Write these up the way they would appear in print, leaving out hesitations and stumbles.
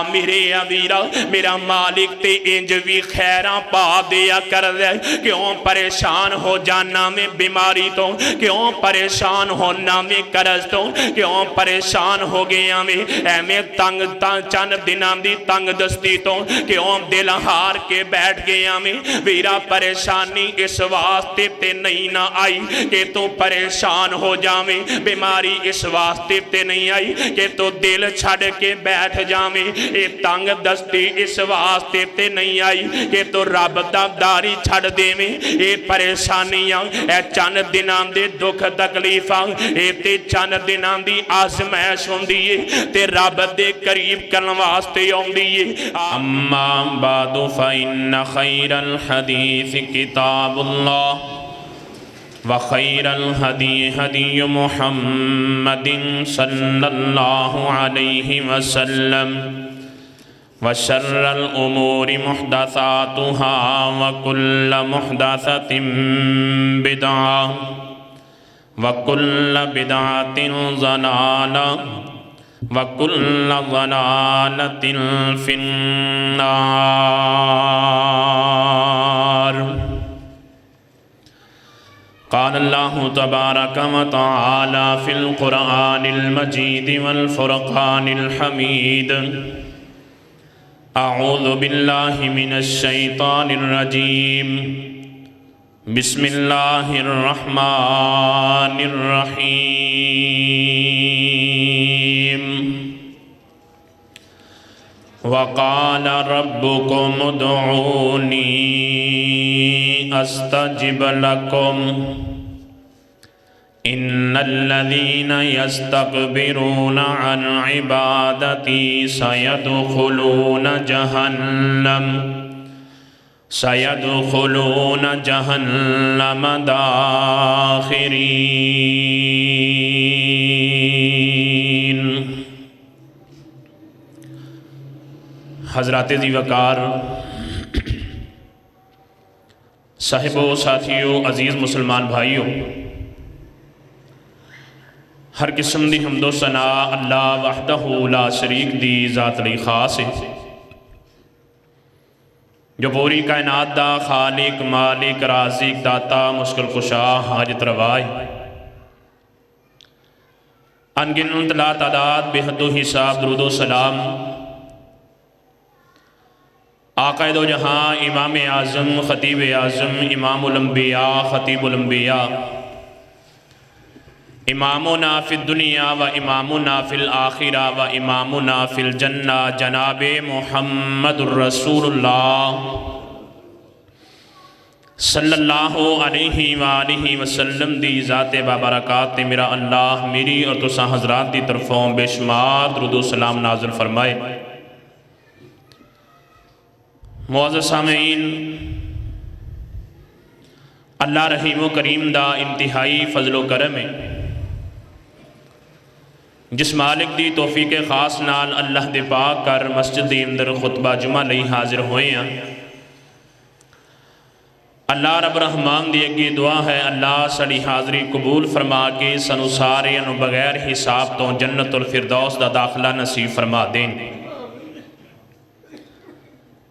मेरे अमीरा मेरा मालिक ते इंज भी खैरां पा दिया कर दे। क्यों परेशान हो जाना मैं बीमारी तो, क्यों परेशान होना मैं करज तो, क्यों परेशान हो गया मैं एवें तंग चंद दिनां दी तंग दस्ती तो, क्यों दिल हार के बैठ गया मैं वीरा। परेशानी इस वास्ते ते नहीं ना आई कि तू परेशान हो जावे, बीमारी इस वास्ते ते नहीं आई कि तू दिल छड़ के बैठ जावे, ये तंग दस्ती इस वास्ते ते नहीं आई कि तू रब दा दारी छड़ देवे। ये परेशानियां ए चंद दिनां दे दुख तकलीफां ये ते चंद दिनां दी आजमैश हुंदी है ते रब दे करीब करन वास्ते आउंदी है। अम्मा बादु फइन्न खैरल हदीस किताबुल्लाह व खैरल हदी हदी मुहम्मदिन सल्लल्लाहु अलैहि वसल्लम व शर्रल उमूरि मुहदसातुहा व कुल्ल मुहदसतिन बिदअह व कुल्ल बिदअतिन ज़लालह व कुल्ल ज़लालतिन फिन्नार। क़ाल अल्लाहु तबारक व तआला फ़िल क़ुरआनिल मजीद वल फ़ुरक़ानिल हमीद। अऊज़ु बिल्लाहि मिनश शैतानिर रजीम। बिस्मिल्लाहिर रहमानिर रहीम। वक़ाल रब्बुकुम उदऊनी अस्तजिब लकुम इन्नल्लज़ीना यस्तकबिरूना अन इबादती सयदखुलून जहन्नम दाखिरीन। हज़रात ज़ी वक़ार, साहिबो साथियों, अज़ीज़ मुसलमान भाइयों, हर किस्म दी हम्दो सना अल्लाह वहदहू ला शरीक दी ज़ात लई खास है, जो पूरी कायनात दा खालिक मालिक राज़िक दाता मुश्किल कुशा हाजत रवाए। अनगिनत ला तादाद बेहदो हिसाब दुरूदो सलाम आक़ाए दो जहाँ इमाम आज़म ख़तीब आज़म इमामुल अंबिया ख़तीबुल अंबिया इमामुना फ़िद दुनिया व इमामुना फ़िल आखिरा व इमामुना फ़िल जन्ना जनाबे मुहम्मदुर रसूलुल्लाह सल्लल्लाहु अलैहि वालिहि वसल्लम दी ज़ाते बाबरकात मेरा अल्लाह मेरी और तुसा हज़रात दी तरफ़ों बेशुमार दुरूद सलाम नाज़िल फरमाए। मुअज़्ज़ज़ सामीईन, अल्लाह रहीम व करीम दा इंतहाई फजलो करम है, जिस मालिक दी तौफीक खास नाल अल्लाह दे पाक कर मस्जिद दे अंदर खुतबा जुमा लई हाजिर होए हैं। अल्लाह रब रहमान दी अगे दुआ है, अल्लाह साड़ी हाज़री कबूल फरमा के सानू सारे बगैर हिसाब तो जन्नतुल फिरदौस दा दाखला नसीब फरमा देन।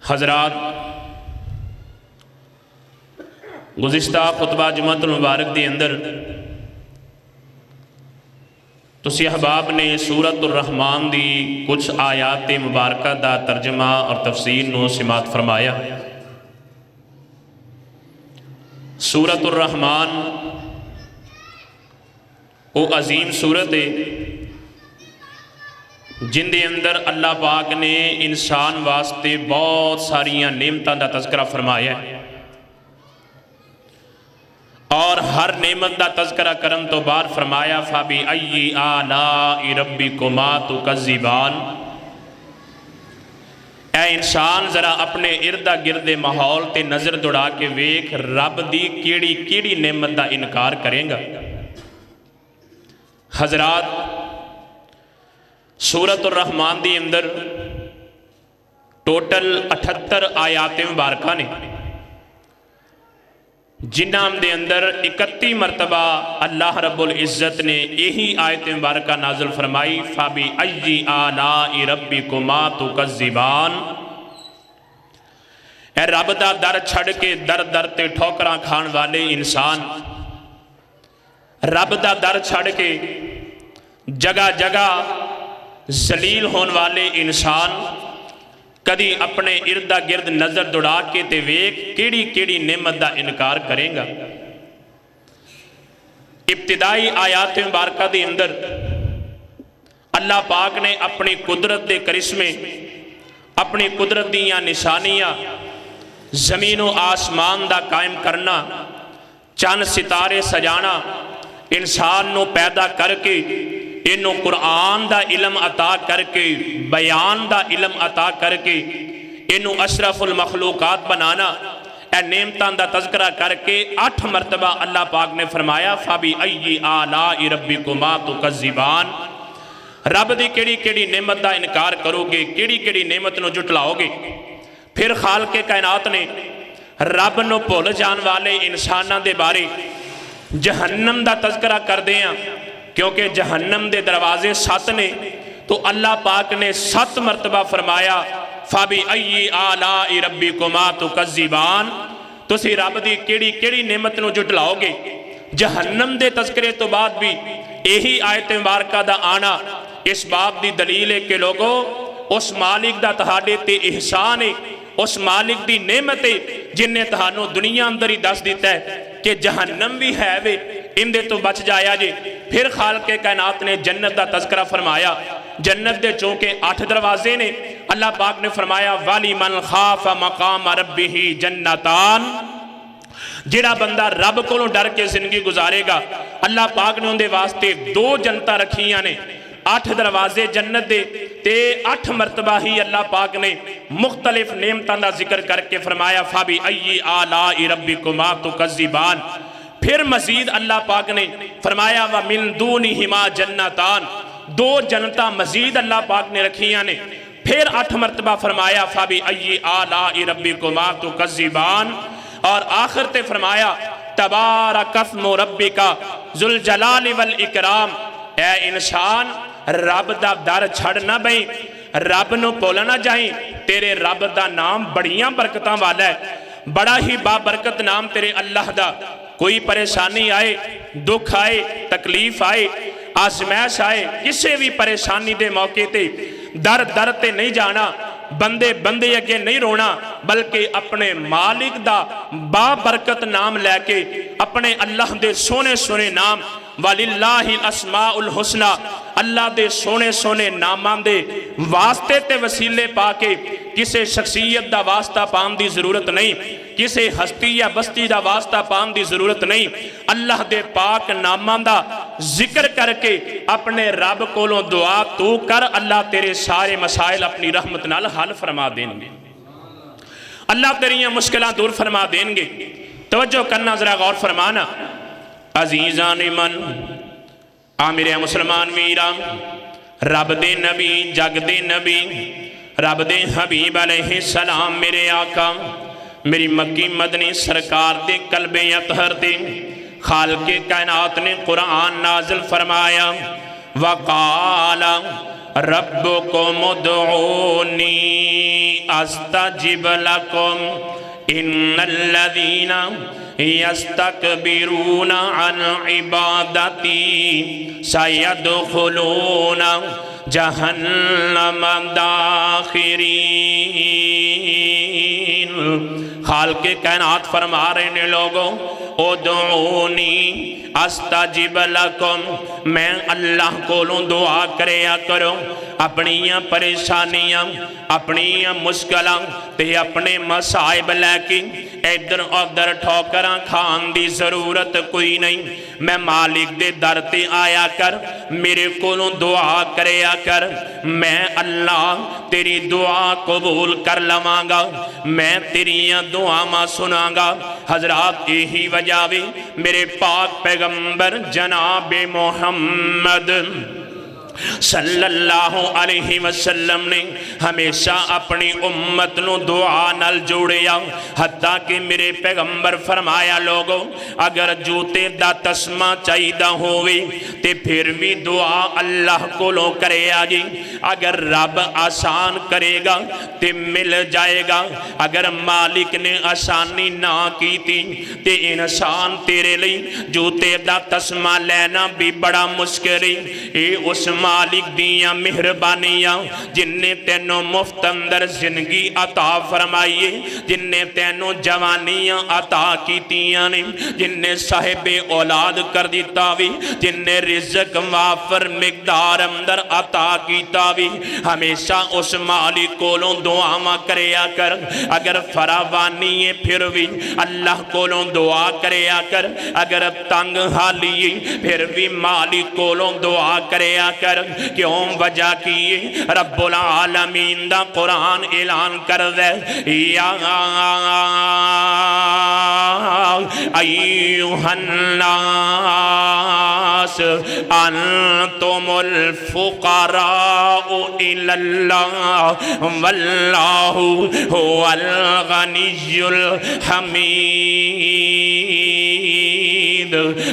हज़रात, गुज़िश्ता खुतबा जुमातुल मुबारक के अंदर तुसी अहबाब ने सूरतुर रहमान दी कुछ आयात मुबारका दा तर्जमा और तफसीर नू सिमात फरमाया। सूरतुर रहमान वो अजीम सूरत है जिंदे अंदर अल्लाह पाक ने इंसान वास्ते बहुत सारिया नेमतां दा तज़किरा फरमाया है और हर नेमत का तज़किरा करन तो बाद फरमाया फ़ाबी अय्यि आलाइ रब्बिकुमा तुकज़्ज़िबान। ऐ इंसान जरा अपने इर्दा गिर्दे माहौल ते नज़र दौड़ा के वेख, रब दी केड़ी केड़ी नेमत का इनकार करेगा। हज़रात, सूरतुर रहमान दी अंदर टोटल 78 आयात मुबारका ने जिन्हां दे अंदर 31 मरतबा अल्लाह रब्बुल इज़्ज़त ने यही आयत मुबारक नाज़िल फरमाई, फ़बी अय्यि आलाइ रब्बिकुमा तुकज़्ज़िबान। ए रब दा दर छड़ के दर दर ते ठोकरां खाण वाले इंसान, रब दा दर छड़ के जगह जगह जलील होने वाले इंसान कदी अपने इर्दा गिर्द नजर दौड़ा के ते वेख केड़ी केड़ी नेमत का इनकार करेगा। इब्तिदाई आयात मुबारक के अंदर अल्लाह पाक ने अपनी कुदरत के करिश्मे, अपनी कुदरत दीयां निशानियां, जमीनों आसमान का कायम करना, चंद सितारे सजाना, इंसान नू पैदा करके इनू कुरान का इलम अता करके, बयान का इलम अता करके इनू अशरफुल मखलूकात बनाना, ए नेमतां दा तज़किरा करके 8 मरतबा अल्लाह पाक ने फरमाया, फ़बी अय्यि आलाइ रब्बिकुमा तुकज़्ज़िबान। रब दी केड़ी केड़ी नेमत का इनकार करोगे, केड़ी केड़ी नेमत नू जुटलाओगे। फिर खालके कायनात ने रब नू भुल जाने वाले इंसानां दे बारे जहन्नम का तज़किरा करदे हैं, क्योंकि जहन्नम के दरवाजे 7 ने, तो अल्लाह पाक ने 7 मरतबा फरमाया, फ़बी अय्यि आलाइ रब्बिकुमा तुकज़्ज़िबान। तुसी रब दी केड़ी केड़ी नेमत नू जुटलाओगे। जहन्नम के तज़किरे तो बाद भी यही आयत मुबारक दा आना इस बात की दलील है कि लोगो उस मालिक दा तुहाडे ते एहसान है, उस मालिक दी नेमत है जिन्हें तुहानू दुनिया अंदर ही दस दिता है कि जहन्नम भी है वे, इंदे तो बच जाया जे। फिर खालके कायनात ने जन्नत का तज़किरा फरमाया। जन्नत के चूंकि 8 दरवाजे ने, अल्लाह पाक ने फरमाया, वाली मन खाफ मकाम रब्बिही जन्नतान। जिहड़ा बंदा रब कोलों डर के जिंदगी गुजारेगा, अल्लाह पाक ने उनके वास्ते 2 जन्नतां रखियां ने, 8 दरवाजे जन्नत दे ते 8 मरतबा ही अल्लाह पाक ने मुख्तलिफ नेमतां का जिक्र करके फरमाया, फ़बी अय्यि आलाइ रब्बिकुमा तुकज़्ज़िबान। फिर मजीद अल्लाह पाक ने फरमाया, व मिन दूनिहिमा जन्नतान। 2 जन्नतां मजीद अल्लाह पाक ने रखियां ने। फिर 8 मरतबा फरमाया, फ़बी अय्यि आलाइ रब्बिकुमा तुकज़्ज़िबान। और आखिर ते फरमाया, तबारकस्मु रब्बिका ज़ुल जलाली वल इकराम। ए इंसान रब दा दर छड़ ना बई, रब नू भुल ना जाई। तेरे रब दा नाम बड़ियां बरकतां वाला है, बड़ा ही बाबरकत नाम तेरे अल्लाह दा। कोई परेशानी आए, दुख आए, तकलीफ आए, आजमैश आए, किसी भी परेशानी के मौके ते दर दर ते नहीं जाना, बंदे बंदे अगे नहीं रोना, बल्कि अपने मालिक दा बाबरकत नाम लैके, अपने अल्लाह दे सोने सोने नाम, वलिल्लाहिल अस्माउल हुस्ना, अल्लाह दे सोने सोने नामां दे वास्ते ते वसीले पाके किसी शख्सियत दा वास्ता पाने की जरूरत नहीं, किसी हस्ती या बस्ती का वास्ता पाने की जरूरत नहीं। अल्लाह दे पाक नामां दा जिक्र करके अपने रब कोलों दुआ तू कर, अल्लाह तेरे सारे मसाइल अपनी रहमत नाल हल फरमा देंगे, अल्लाह तेरियां मुश्किलां दूर फरमा देंगे। तवज्जो करना, जरा गौर फरमाना। अजीज़ान मन आ मेरे मुसलमान वीरा, रब दे नबी, जग दे नबी, रब दे हबीब अलैहि सलाम, मेरे आका मेरी मक्की मदनी सरकार दे कल्बे अतहर दे खालके कायनात ने कुरान नाजिल फरमाया, वक़ाला रब्बुकुम उदऊनी अस्तजिब लकुम इन्नल्लज़ीना यस्तकबिरूना अन इबादती सयदखुलूना जहन्नम दाखिरीन। खालके कायनात फरमा रहे ने लोगों, उदऊनी अस्तजिब लकुम, मैं अल्लाह कोलों दुआ करया करो अपनियां परेशानियां, अपनियां मुश्किलां ते अपने मसाइब लैके इधर उधर ठोकरां खान की जरूरत कोई नहीं। मैं मालिक दे दर ते आया कर, मेरे कोलों दुआ करया कर, मैं अल्लाह तेरी दुआ कबूल कर लवांगा, मैं तेरियां दुआवां सुनांगा। हजरात यही वजह वे मेरे पाक पैगंबर जनाब मोहम्मद सल्लल्लाहु अलैहि वसल्लम ने हमेशा अपनी उम्मत नूं दुआ नाल जोड़िया। हत्ता कि मेरे पैगंबर फरमाया लोगों अगर जूते दा तस्मा चाहिदा होवे ते फिर भी दुआ अल्लाह कोलों करेया जी। अगर रब आसान करेगा ते मिल जाएगा, अगर मालिक ने आसानी ना की ते इंसान तेरे लिए जूते दा तस्मा लेना भी बड़ा मुश्किल है। ये उस मालिक दियां मेहरबानियां जिन्ने तेनों मुफ्त अंदर जिंदगी अता फरमाई, जिन्ने तेनों जवानियां अता कीतियां ने, जिन्ने साहिबे औलाद कर दिता भी, जिन्ने रिज़्क वाफर मिकदार अंदर अता कीता भी। हमेशा उस मालिक कोलों दुआवां करया कर। अगर फरावानी है फिर भी अल्लाह कोलों दुआ करया कर। अगर तंग हाली है फिर भी मालिक कोलों दुआ करया कर। क्यों वजह की रब्बुल आलमीन दा कुरान ऐलान कर दे या अय्युहन नास अंतुमुल फुक़राउ इलल्लाह वल्लाहु हुवल गनियुल हमीद।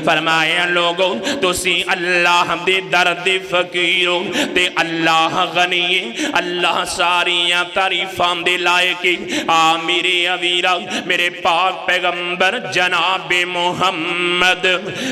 फरमाया लोगो तुसी अल्लाह दे दर दे फकीर हो ते अल्लाह गनी है, अल्लाह सारियां तारीफां दे लायक है। आ मेरे अवीरा मेरे पाक पैगंबर जनाब मुहम्मद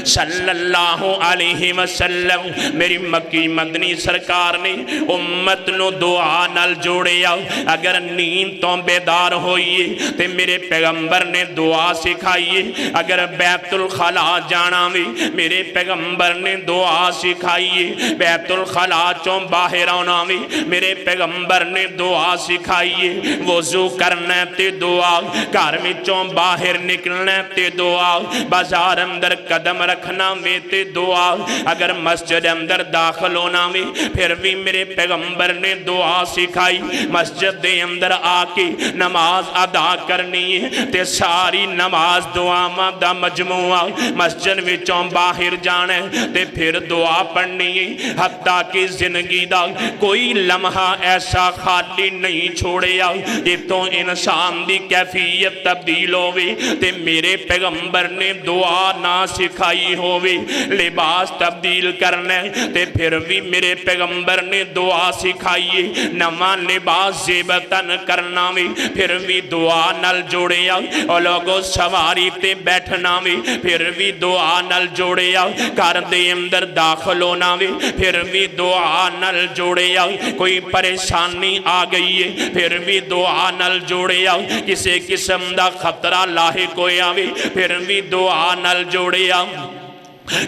सल्लल्लाहु अलैहि वसल्लम मेरी मक्की मदनी सरकार ने उम्मत नु दुआ नाल जोड़िया। अगर नींद तो बेदार होइए ते मेरे पैगंबर ने दुआ सिखाई। अगर बैतुल खला जाना भी मेरे पैगंबर ने दुआ सिखाई। बैतुल खला चों बाहर आना भी मेरे पैगंबर ने दुआ सिखाई। वजू करना ते दुआ, घर विचों बाहर निकलना ते दुआ, बाजार अंदर कदम रखना वे ते दुआ, अगर मस्जिद अंदर दाखिल होना भी फिर भी मेरे पैगंबर ने दुआ सिखाई। मस्जिद दे अंदर आके नमाज अदा करनी है ते सारी नमाज दुआवां दा मजमूआ। मस्जिद विचों बाहर जाना ते फिर दुआ पढ़नी है। हत्ता कि जिंदगी दा कोई लम्हा ऐसा खाली नहीं छोड़िया जितों इंसान दी कैफियत तब्दील होवे ते मेरे पैगंबर ने दुआ ना सिखाई होवे। लिबास तब्दील करना ते फिर भी मेरे पैगंबर ने दुआ सिखाई। नवा लिबास ज़ेबतन करना भी फिर भी दुआ नाल जोड़िया। और लोगों सवारी ते बैठना भी फिर भी दुआ नाल जोड़िया। घर दे अंदर दाखिल होना भी फिर भी दुआ नाल जोड़िया। कोई परेशानी आ गई है फिर भी दुआ नाल जोड़िया। किसी किस्म दा खतरा लाहिक होया भी फिर भी दुआ नाल जोड़िया।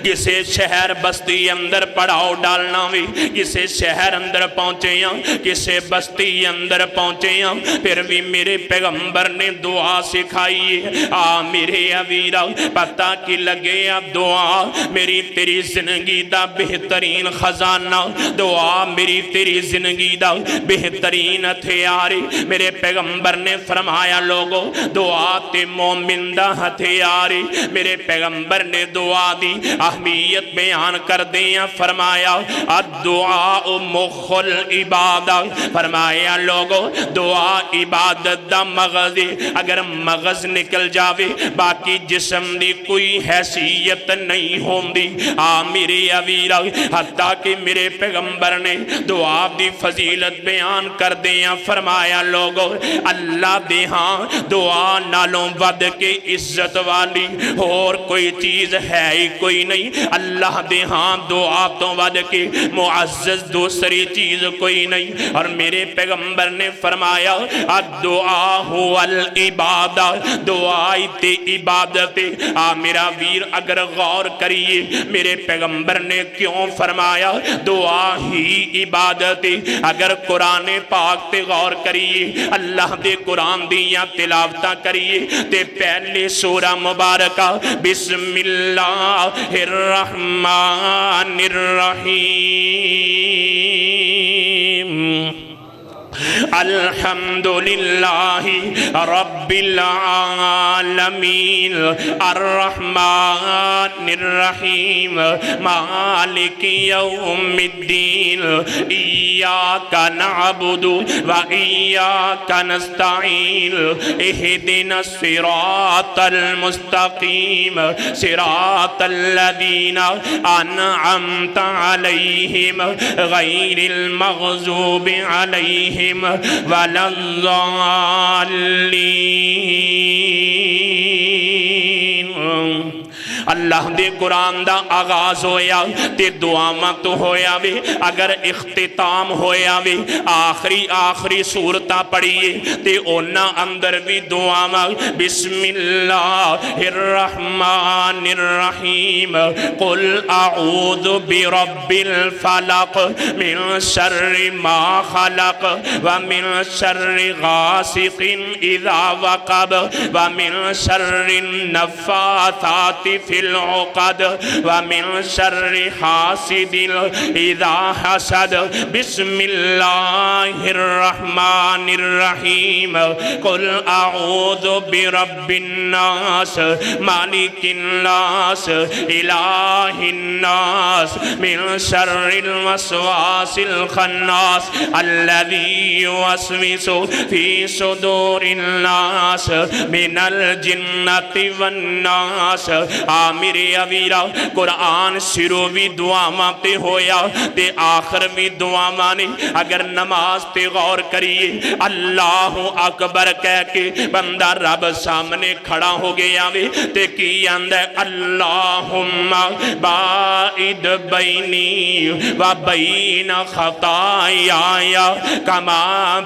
किसी शहर बस्ती अंदर पड़ाव डालना भी, किसी शहर अंदर पहुंचे हैं, किसी बस्ती अंदर पहुंचे हैं फिर भी मेरे पैगंबर ने दुआ सिखाई। आ मेरे अवीरा पता कि लगे अब दुआ मेरी तेरी जिंदगी दा बेहतरीन खजाना, दुआ मेरी तेरी जिंदगी दा बेहतरीन हथियार। मेरे पैगंबर ने फरमाया लोगो दुआ ते मोमिन दा हथियार। मेरे पैगंबर ने दुआ दी अहमियत बयान कर दिया। फरमाया अद्दुआ मुखुल इबादत। फरमाया लोगो दुआ इबादत दा मगज। अगर मगज निकल जावे बाकी जिस्म दी कोई हैसियत नहीं होंदी। आ मेरे अवीरा हत्ता कि मेरे पैगंबर ने दुआ दी फजीलत बयान कर दिया। फरमाया लोगो अल्लाह दे हां दुआ नालों वध के इज्जत वाली और कोई चीज है ही कोई नहीं। अल्लाह दे हां दुआ तो वध के मुअज्जज दूसरी चीज कोई नहीं। और मेरे पैगंबर ने फरमाया अद्दुआ हुवल इबादत। दुआ ते इबादत। आ मेरा वीर अगर गौर करिए मेरे पैगंबर ने क्यों फरमाया दुआ ही इबादत। अगर कुरान पाक ते गौर करिए अल्लाह दे कुरान दियां तिलावतां करिए ते पहले सूरा मुबारका बिस्मिल्लाहिर रहमानिर रहीम अल्हम्दुलिल्लाहि रब्बिल आलमीन अर्रहमानिर रहीम मालिक यौमिद्दीन इय्याका नअबुदु व इय्याका नस्तईन इहदिनस सिरातल मुस्तकीम सिरातल लज़ीना अनअमता अलैहिम गैरिल मग़ज़ूबि अलैहिम वलज़्ज़ालिन। अल्लाह दे कुरान दा आगाज होया ते दुआवां तो होया वे, अगर इख्तिताम होया वे आखरी सूरतां पढ़िए ते उन्हां अंदर भी दुआवां बिस्मिल्लाहिर रहमानिर रहीम कुल अऊज़ु बिरब्बिल फलक मिन शर्रि मा खलक व मिन शर्रि गासिकिन इज़ा वक़ब व मिन शर्रि नफ़्फ़ाथाति फिल उक़द व मिन शर्रि हासिदिन इज़ा हसद बिस्मिल्लाहिर रहमानिर रहीम कुल अऊज़ु बिरब्बिन नास मालिकिन नास इलाहिन नास मिन शर्रिल वस्वासिल खन्नास अल्लज़ी युवस्विसु फी सुदूरिन नास मिनल जिन्नति वन नास। आमिर अवीरा कुरान शुरू भी दुआवां ते होया ते आखिर भी दुआवां ने। अगर नमाज ते गौर करिए अल्लाह अकबर कह के बंदा रब सामने खड़ा हो गया वे ते की आंदा अल्लाहुम्मा बाइद बैनी व बैन खताया कमा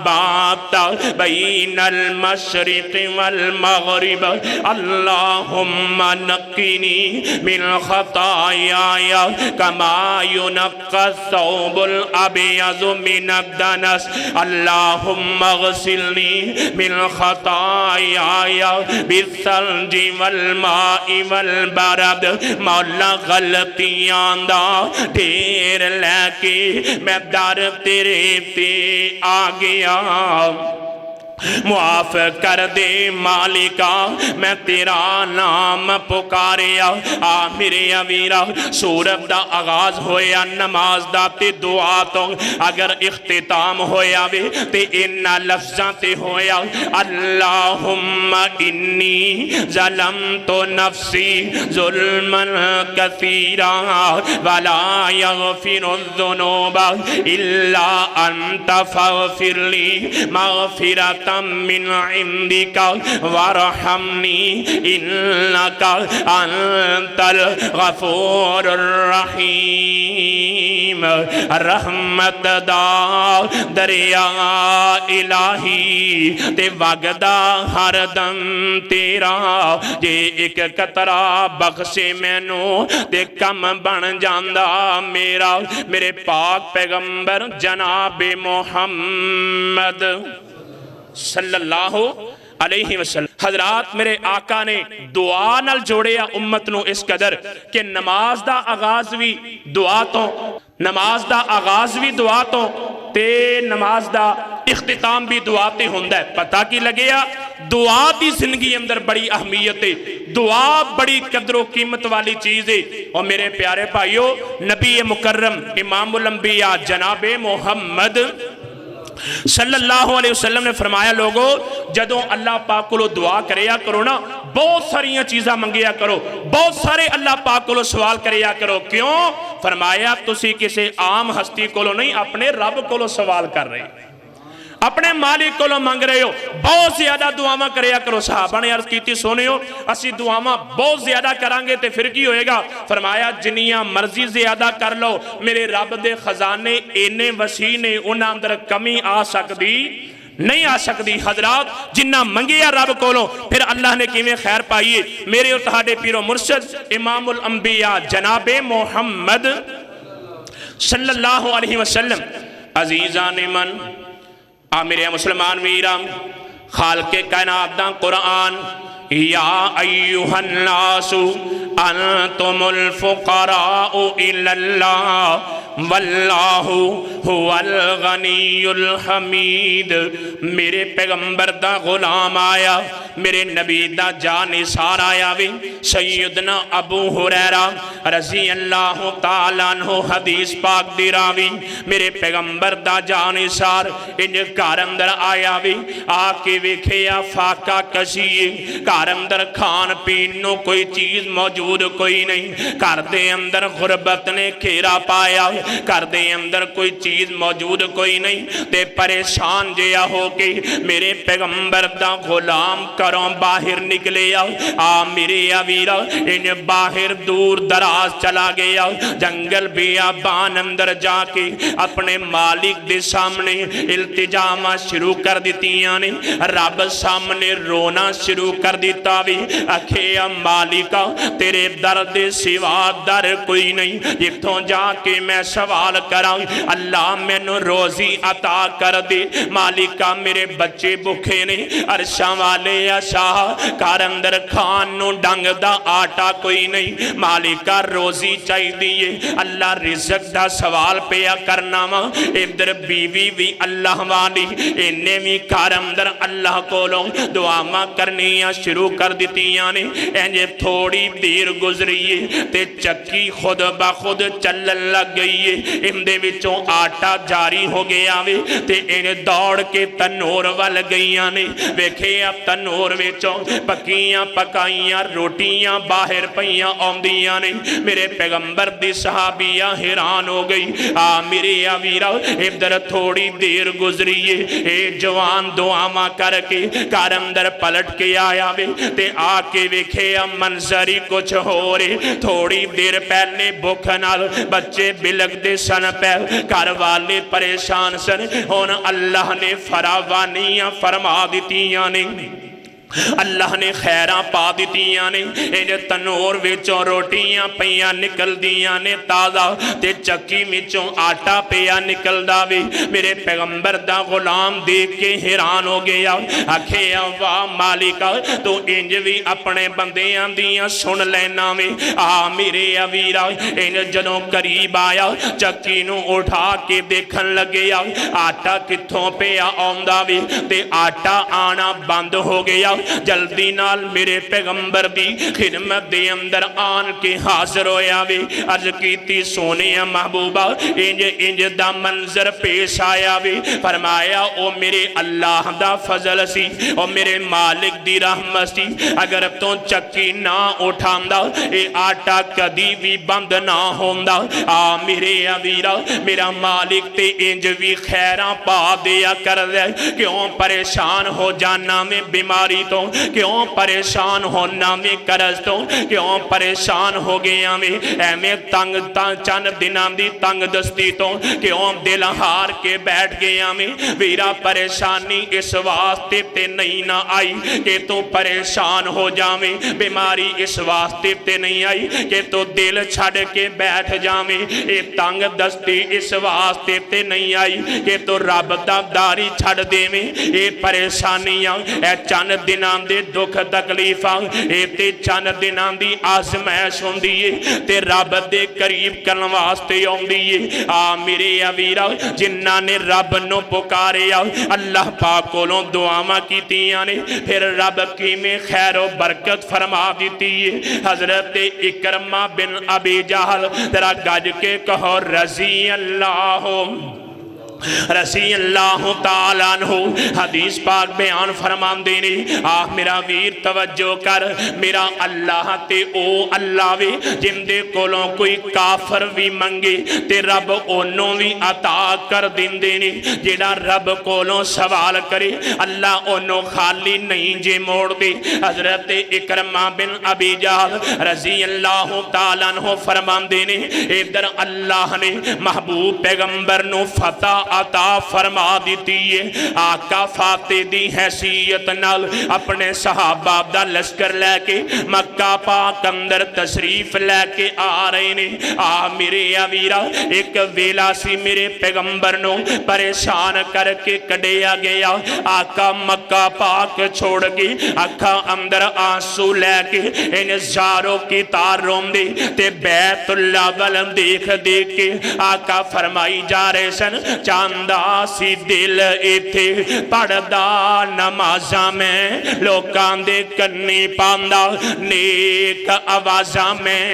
बाता बैनल मशरिक़ वल मग़रिब अल्लाहुम्मा नक्किनी मिन खताया कमा युनक्का सौबुल अबयज़ु मिनद दनस अल्लाहुम्मा ग़सिलनी मिन खताया बिस्सल्जी वल माई वल बरद। मौला गलतियां दा ढेर लैके मैं दर तेरे ते आ गया, मुआफ कर दे मालिका मैं तेरा नाम पुकारिया। आ मेरे अमीरा सूरत दा आगाज होया नमाज दा ते दुआ तो अगर इख्तिताम होया वे ते इन्ना लफ्ज़ां ते होया अल्लाहुम्मा इन्नी ज़लमतु नफ्सी ज़ुल्मन कसीरा वला यग़फिरुज़्ज़ुनूबा इल्ला अंता फ़ग़फ़िरली मग़फ़िरत मिन इंदिका वरहमनी इन्नका अंतल गफूरुर रहीम। रहमत दा दरिया इलाही ते वगदा हरदम तेरा जे एक कतरा बख्शे मैनू ते कम बन जांदा मेरा। मेरे पाक पैगंबर जनाबे मोहम्मद सल्लल्लाहु अलैहि वसल्लम हजरात मेरे आका ने दुआ नाल जोड़िया उम्मत नू इस कदर कि नमाज दा आगाज भी दुआ तो, नमाज दा आगाज भी दुआ तो ते नमाज दा इख्तिताम भी दुआ ते हुंदा है। पता की लगेया दुआ दी जिंदगी अंदर बड़ी अहमियत है, दुआ बड़ी कदरो कीमत वाली चीज है। और मेरे प्यारे भाइयों नबी मुकर्रम इमामुल अंबिया जनाबे मोहम्मद सल्लल्लाहु अलैहि वसल्लम ने फरमाया लोगों जदों अल्लाह पाक को दुआ करिया करो ना बहुत सारिया चीज़ां मंगिया करो, बहुत सारे अल्लाह पाक को सवाल करिया करो। क्यों? फरमाया तुसी किसी आम हस्ती को नहीं अपने रब को सवाल कर रहे, अपने मालिक को मंग रहे हो। बहुत ज्यादा दुआवां करिया करो। सहाबा ने अर्ज की सुनियो असी दुआवां बहुत ज्यादा करांगे तो फिर की होएगा? फरमाया जिन्नियां मर्जी ज्यादा कर लो मेरे रब दे खजाने इन्ने वसी ने उन्हां अंदर कमी आ सकती नहीं आ सकती। हजरात जिन्ना मंगिया रब कोलों फिर अल्लाह ने किवें खैर पाईए। मेरे और तुहाडे पीरो मुर्शद इमामुल अंबिया जनाबे मोहम्मद सल्लल्लाहु अलैहि वसल्लम अजीज़ा ने मन आ मेरे मुसलमान वीरा खालके कायनात दा कुरान या अय्युहन्नासु अंतुमुल फुक़राउ इलल्लाह वल्लाहु हुवल गनियुल हमीद। मेरे पैगंबर दा गुलाम आया मेरे नबी दा जानिसार आया वे सैयदना अबू हुरैरा रज़ी अल्लाह तआला अन्हु हदीस पाक दी रावी मेरे पैगंबर दा जानिसार इंज घर अंदर आया वे आके वेखिया फाका कसीए घर अंदर खान पीन नूं कोई चीज़ मौजूद कोई नहीं घर दे अंदर गुरबत ने घेरा पाया घर दे अंदर कोई चीज़ मौजूद कोई नहीं ते परेशान जिहा हो के मेरे पैगंबर दा गुलाम घरों बाहर निकले आ मेरे वीरा इन बाहर दूर दराज चला गया जंगल बियाबान अंदर जाके अपने मालिक दे सामने इल्तिजामा शुरू कर दित्तियां ने रब सामने रोना शुरू कर दिता भी आखे मालिका तेरे दर दे सिवा दर कोई नहीं इत्थों जाके मैं सवाल करा अल्लाह मैनू रोजी अता कर दे मालिका मेरे बच्चे भुखे ने अरशा वाले शाह घर अंदर खान नू डंग दा आटा कोई नहीं मालिका रोजी चाहिए अल्लाह रिज़्क दा सवाल पिया करना वा इधर बीवी भी अल्लाह वाली इन्हें भी घर अंदर अल्लाह कोलों दुआवां करनियां शुरू कर दित्तियां ने इंज थोड़ी देर गुजरी है ते चक्की खुद ब खुद चलन लग गई है इंदे विचों आटा जारी हो गया वे ते इन दौड़ के तनूर वल गईयां ने वेखे तनूर विचों पक्कियां पकाइयां रोटियां बाहर पईयां आउंदियां ने मेरे पैगंबर दी सहाबिया हैरान हो गई मेरे वीरा इधर थोड़ी देर गुजरी है ए जवान दुआवां करके घर अंदर पलट के आया वे ते आके वेखे मंजर ही कुछ हो रहे थोड़ी देर पहले भुख नाल बच्चे बिलकदे सन पै घर वाले परेशान सन हुण अल्लाह ने फरावानियां फरमा दित्तियां ने अल्लाह ने खैरां पा दित्तियां ने इन तनूर विचों रोटियां पईयां निकलदियां ने ताज़ा ते चक्की विचों आटा पिया निकलदा वे मेरे पैगंबर दा गुलाम देख के हैरान हो गया आखे वाह मालिका तू इंज भी अपने बंदियां दियां सुन लेना वे मेरे वीरा इंज जदों करीब आया चक्की नूं उठा के देखन लगे आटा कित्थों पिया आउंदा वे ते आटा आना बंद हो गया जल्दी नाल मेरे पैगंबर दी खिदमत दे अंदर आन के हाजिर होया वे अर्ज कीती सोने महबूबा इंज इंज दा मंजर पेश आया वे फरमाया ओ मेरे अल्लाह दा फजल सी ओ मेरे मालिक दी रहमत सी अगर तू चक्की ना उठांदा ए आटा कदी भी बंद ना होंदा मेरे वीरा मेरा मालिक ते इंज भी खैरां पा दिया कर दे क्यों परेशान हो जाना मैं बीमारी तो क्यों परेशान होना मैं करज तो क्यों परेशान हो गया मैं एवें तंग चंद दिनां दी तंग दस्ती तो क्यों दिल हार के बैठ गया मैं वीरा परेशानी इस वास्ते ते नहीं ना आई कि तू परेशान हो जावे बीमारी इस वास्ते ते नहीं आई कि तू दिल छड़ के बैठ जावे ये तंग दस्ती इस वास्ते ते नहीं आई कि तू रब दा दारी छड़ देवे ये परेशानियां ए चंद दिनां दे दुख तकलीफां ए ते चंद दिनां दी आजमैश हुंदी है ते रब दे करीब करन वास्ते आउंदी है मेरे वीरा जिन्हां ने रब नूं पुकारिया अल्लाह पाक कोलों दुआवां कीतियां ने फिर रब किवें खैर व बरकत फरमा दित्ती है हजरत इकरमा बिन अबी जहल जरा गज के कहो रज़ी अल्लाह तआला अन्हु हदीस पाक बयान फरमांदे ने मेरा वीर तवज्जो कर मेरा अल्लाह ते ओ अल्लाह वे जिंदे कोलों कोई काफर भी मंगे ते रब ओनों भी अता कर दिंदे ने जेड़ा रब कोलों सवाल करे अल्लाह ओनों खाली नहीं जे मोड़दे हजरत इकरमा बिन अबी जहल रज़ी अल्लाह तआला अन्हु फरमांदे ने इधर अल्लाह ने महबूब पैगंबर नूं फतह अता फरमा दी है आका फाते दी हैसियत नाल अपने सहाबा दा लश्कर लैके मक्का पाक अंदर तशरीफ लैके आ रहे ने मेरे वीरा एक वेला सी मेरे पैगंबर नूं परेशान करके कढ़िया गया आका मक्का पाक छोड़ के अखा अंदर आंसू लैके इन ज़ारों की तार रोंदे ते बैतुल्ला वल देख देख के आका फरमाई जा रहे सन चांदा सी दिल इथे पढ़दा नमाजा मैं लोकां दे कन्नी पांदा नेक आवाजा में।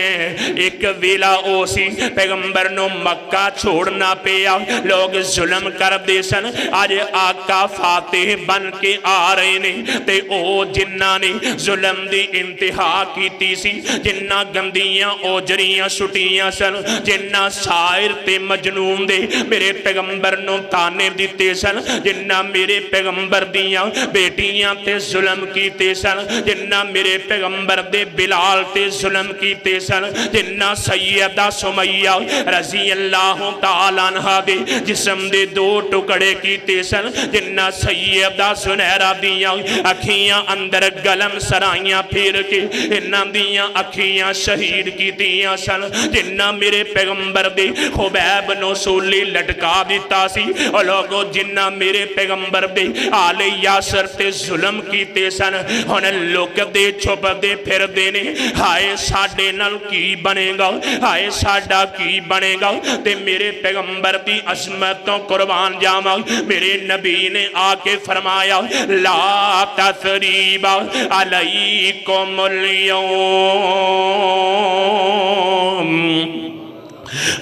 एक वेला ओ सी पैगंबर नूं मक्का छोड़ना पिया, लोग जुल्म करदे सन। अज आका फातिह बन के आ रहे ने ते ओ जिन्ना ने जुल्म दी इंतहा कीती सी, जिन्ना गंदियां ओजरियां सुटियां सन, जिन्ना शायर ते मजनून दे मेरे पैगंबर नूं ताने दिते सन, जिन्ना मेरे पैगंबर दियां बेटियां ते जुल्म कीते सन, जिन्ना मेरे पैगंबर दे बिलाल ते जुल्म कीते सन, जिन्ना सैयदा सुमैया रजी अल्लाह तआला अन्हा दे जिस्म दे दो टुकड़े कीते सन, जिन्ना सैयदा सुनहरा दियां अखियां अंदर गलम सराइयां फिर के इन्हां दियां अखियां शहीद कीतियां सन, जिन्ना मेरे पैगंबर दे खुबैब नूं सूली लटका दिता सी। और लोगों जिन्ना मेरे पैगंबर दे आले यासर ते जुल्म कीते सन, हुण लुकदे छुपदे फिरदे ने। हाय साडे नाल की बनेगा, हाय साडा की बनेगा। ते मेरे पैगंबर दी अजमत तो कुर्बान जावां। मेरे नबी ने आके फरमाया ला तसरीबा अलैकुमुल यौम,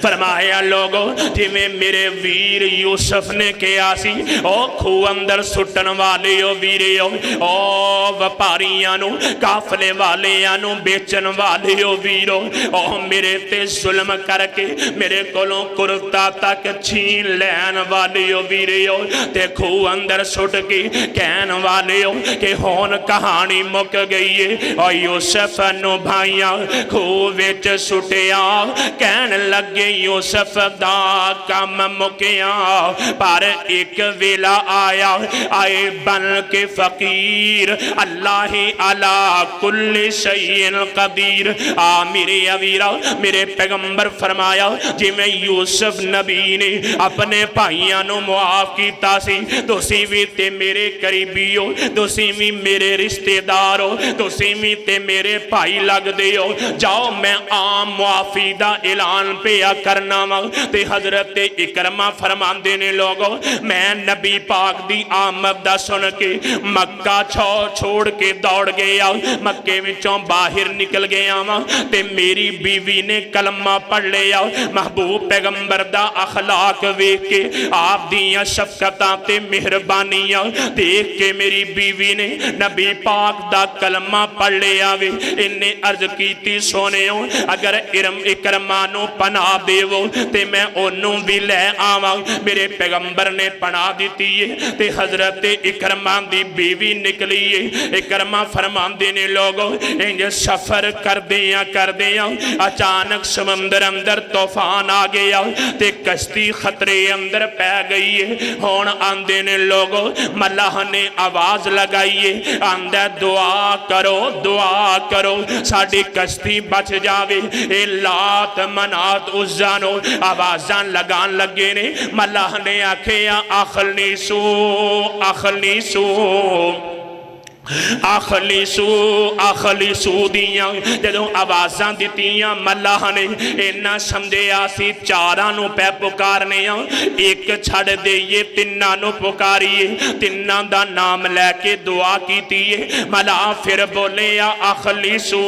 फरमाया लोगो जिमें मेरे वीर यूसुफ ने कहा सी ओ खूह अंदर सुटन वाले ओ वीरे ओ व्यापारियां नूं काफले वालियां नूं बेचन वाले ओ वीरो ओ मेरे ते जुल्म करके मेरे कोलों कुर्ता तक छीन लैन वाले ओ वीरे ते खूह अंदर सुट के कहन वाले हो कि हुण कहानी मुक गई है। ओ यूसुफ नूं भाइयां खूह विच सुटिया, कहन लगे यूसुफ दा काम मुकिया। पर एक वेला आया आए बन के फकीर, अल्लाह अला कुल्ली शैइन कदीर। आ मेरे अवीरा मेरे पैगंबर फरमाया जिवें यूसुफ नबी ने अपने भाइयों नूं मुआफ कीता सी, तुसीं भी ते मेरे करीबी हो, तुसीं भी मेरे रिश्तेदार हो, तुसीं भी ते मेरे भाई लगदे हो। जाओ मैं आम मुआफी दा ऐलान पिया करना वा। ते हजरत इकरमा फरमांदे ने लोगो मैं नबी पाक दी आमद दा सुन के मक्का छोड़ के दौड़ गया, मक्के विचों बाहर निकल गया वा। ते मेरी बीवी ने कलमा पढ़ लिया। महबूब पैगंबर दा अखलाक वेख के आप दियां शफकतां ते मेहरबानियां देख के मेरी बीवी ने नबी पाक दा कलमा पढ़ लिया वे। इन्ने अर्ज कीती सोनेओ अगर इकरमा नूं पनाह देवो ते मैं ओनू भी लै आवां। मेरे पैगंबर ने पनाह दी है ते हजरत इकरमा दी बीवी निकली है। इकरमा फरमांदे ने लोगो इंज सफर करदियां अचानक समंदर अंदर तूफान आ गया ते कश्ती खतरे अंदर पै गई है। हुण आंदे ने लोगो मल्लाह ने आवाज लगाई है, आंदा दुआ करो साडी कश्ती बच जावे। ए लात मनात उज़्ज़ा नो आवाज़ां लगान लगे ने। मल्लाह ने आखिया अखलिसू दियां जदों आवाज़ां दित्तियां मल्लाह ने इन्ना समझिया सी चारां नूं पै पुकारने आ, एक छड़ देइए तिन्नां नूं पुकारिए। तिन्नां दा नाम लैके दुआ कीतीए। मल्लाह फिर बोले अखलिसू,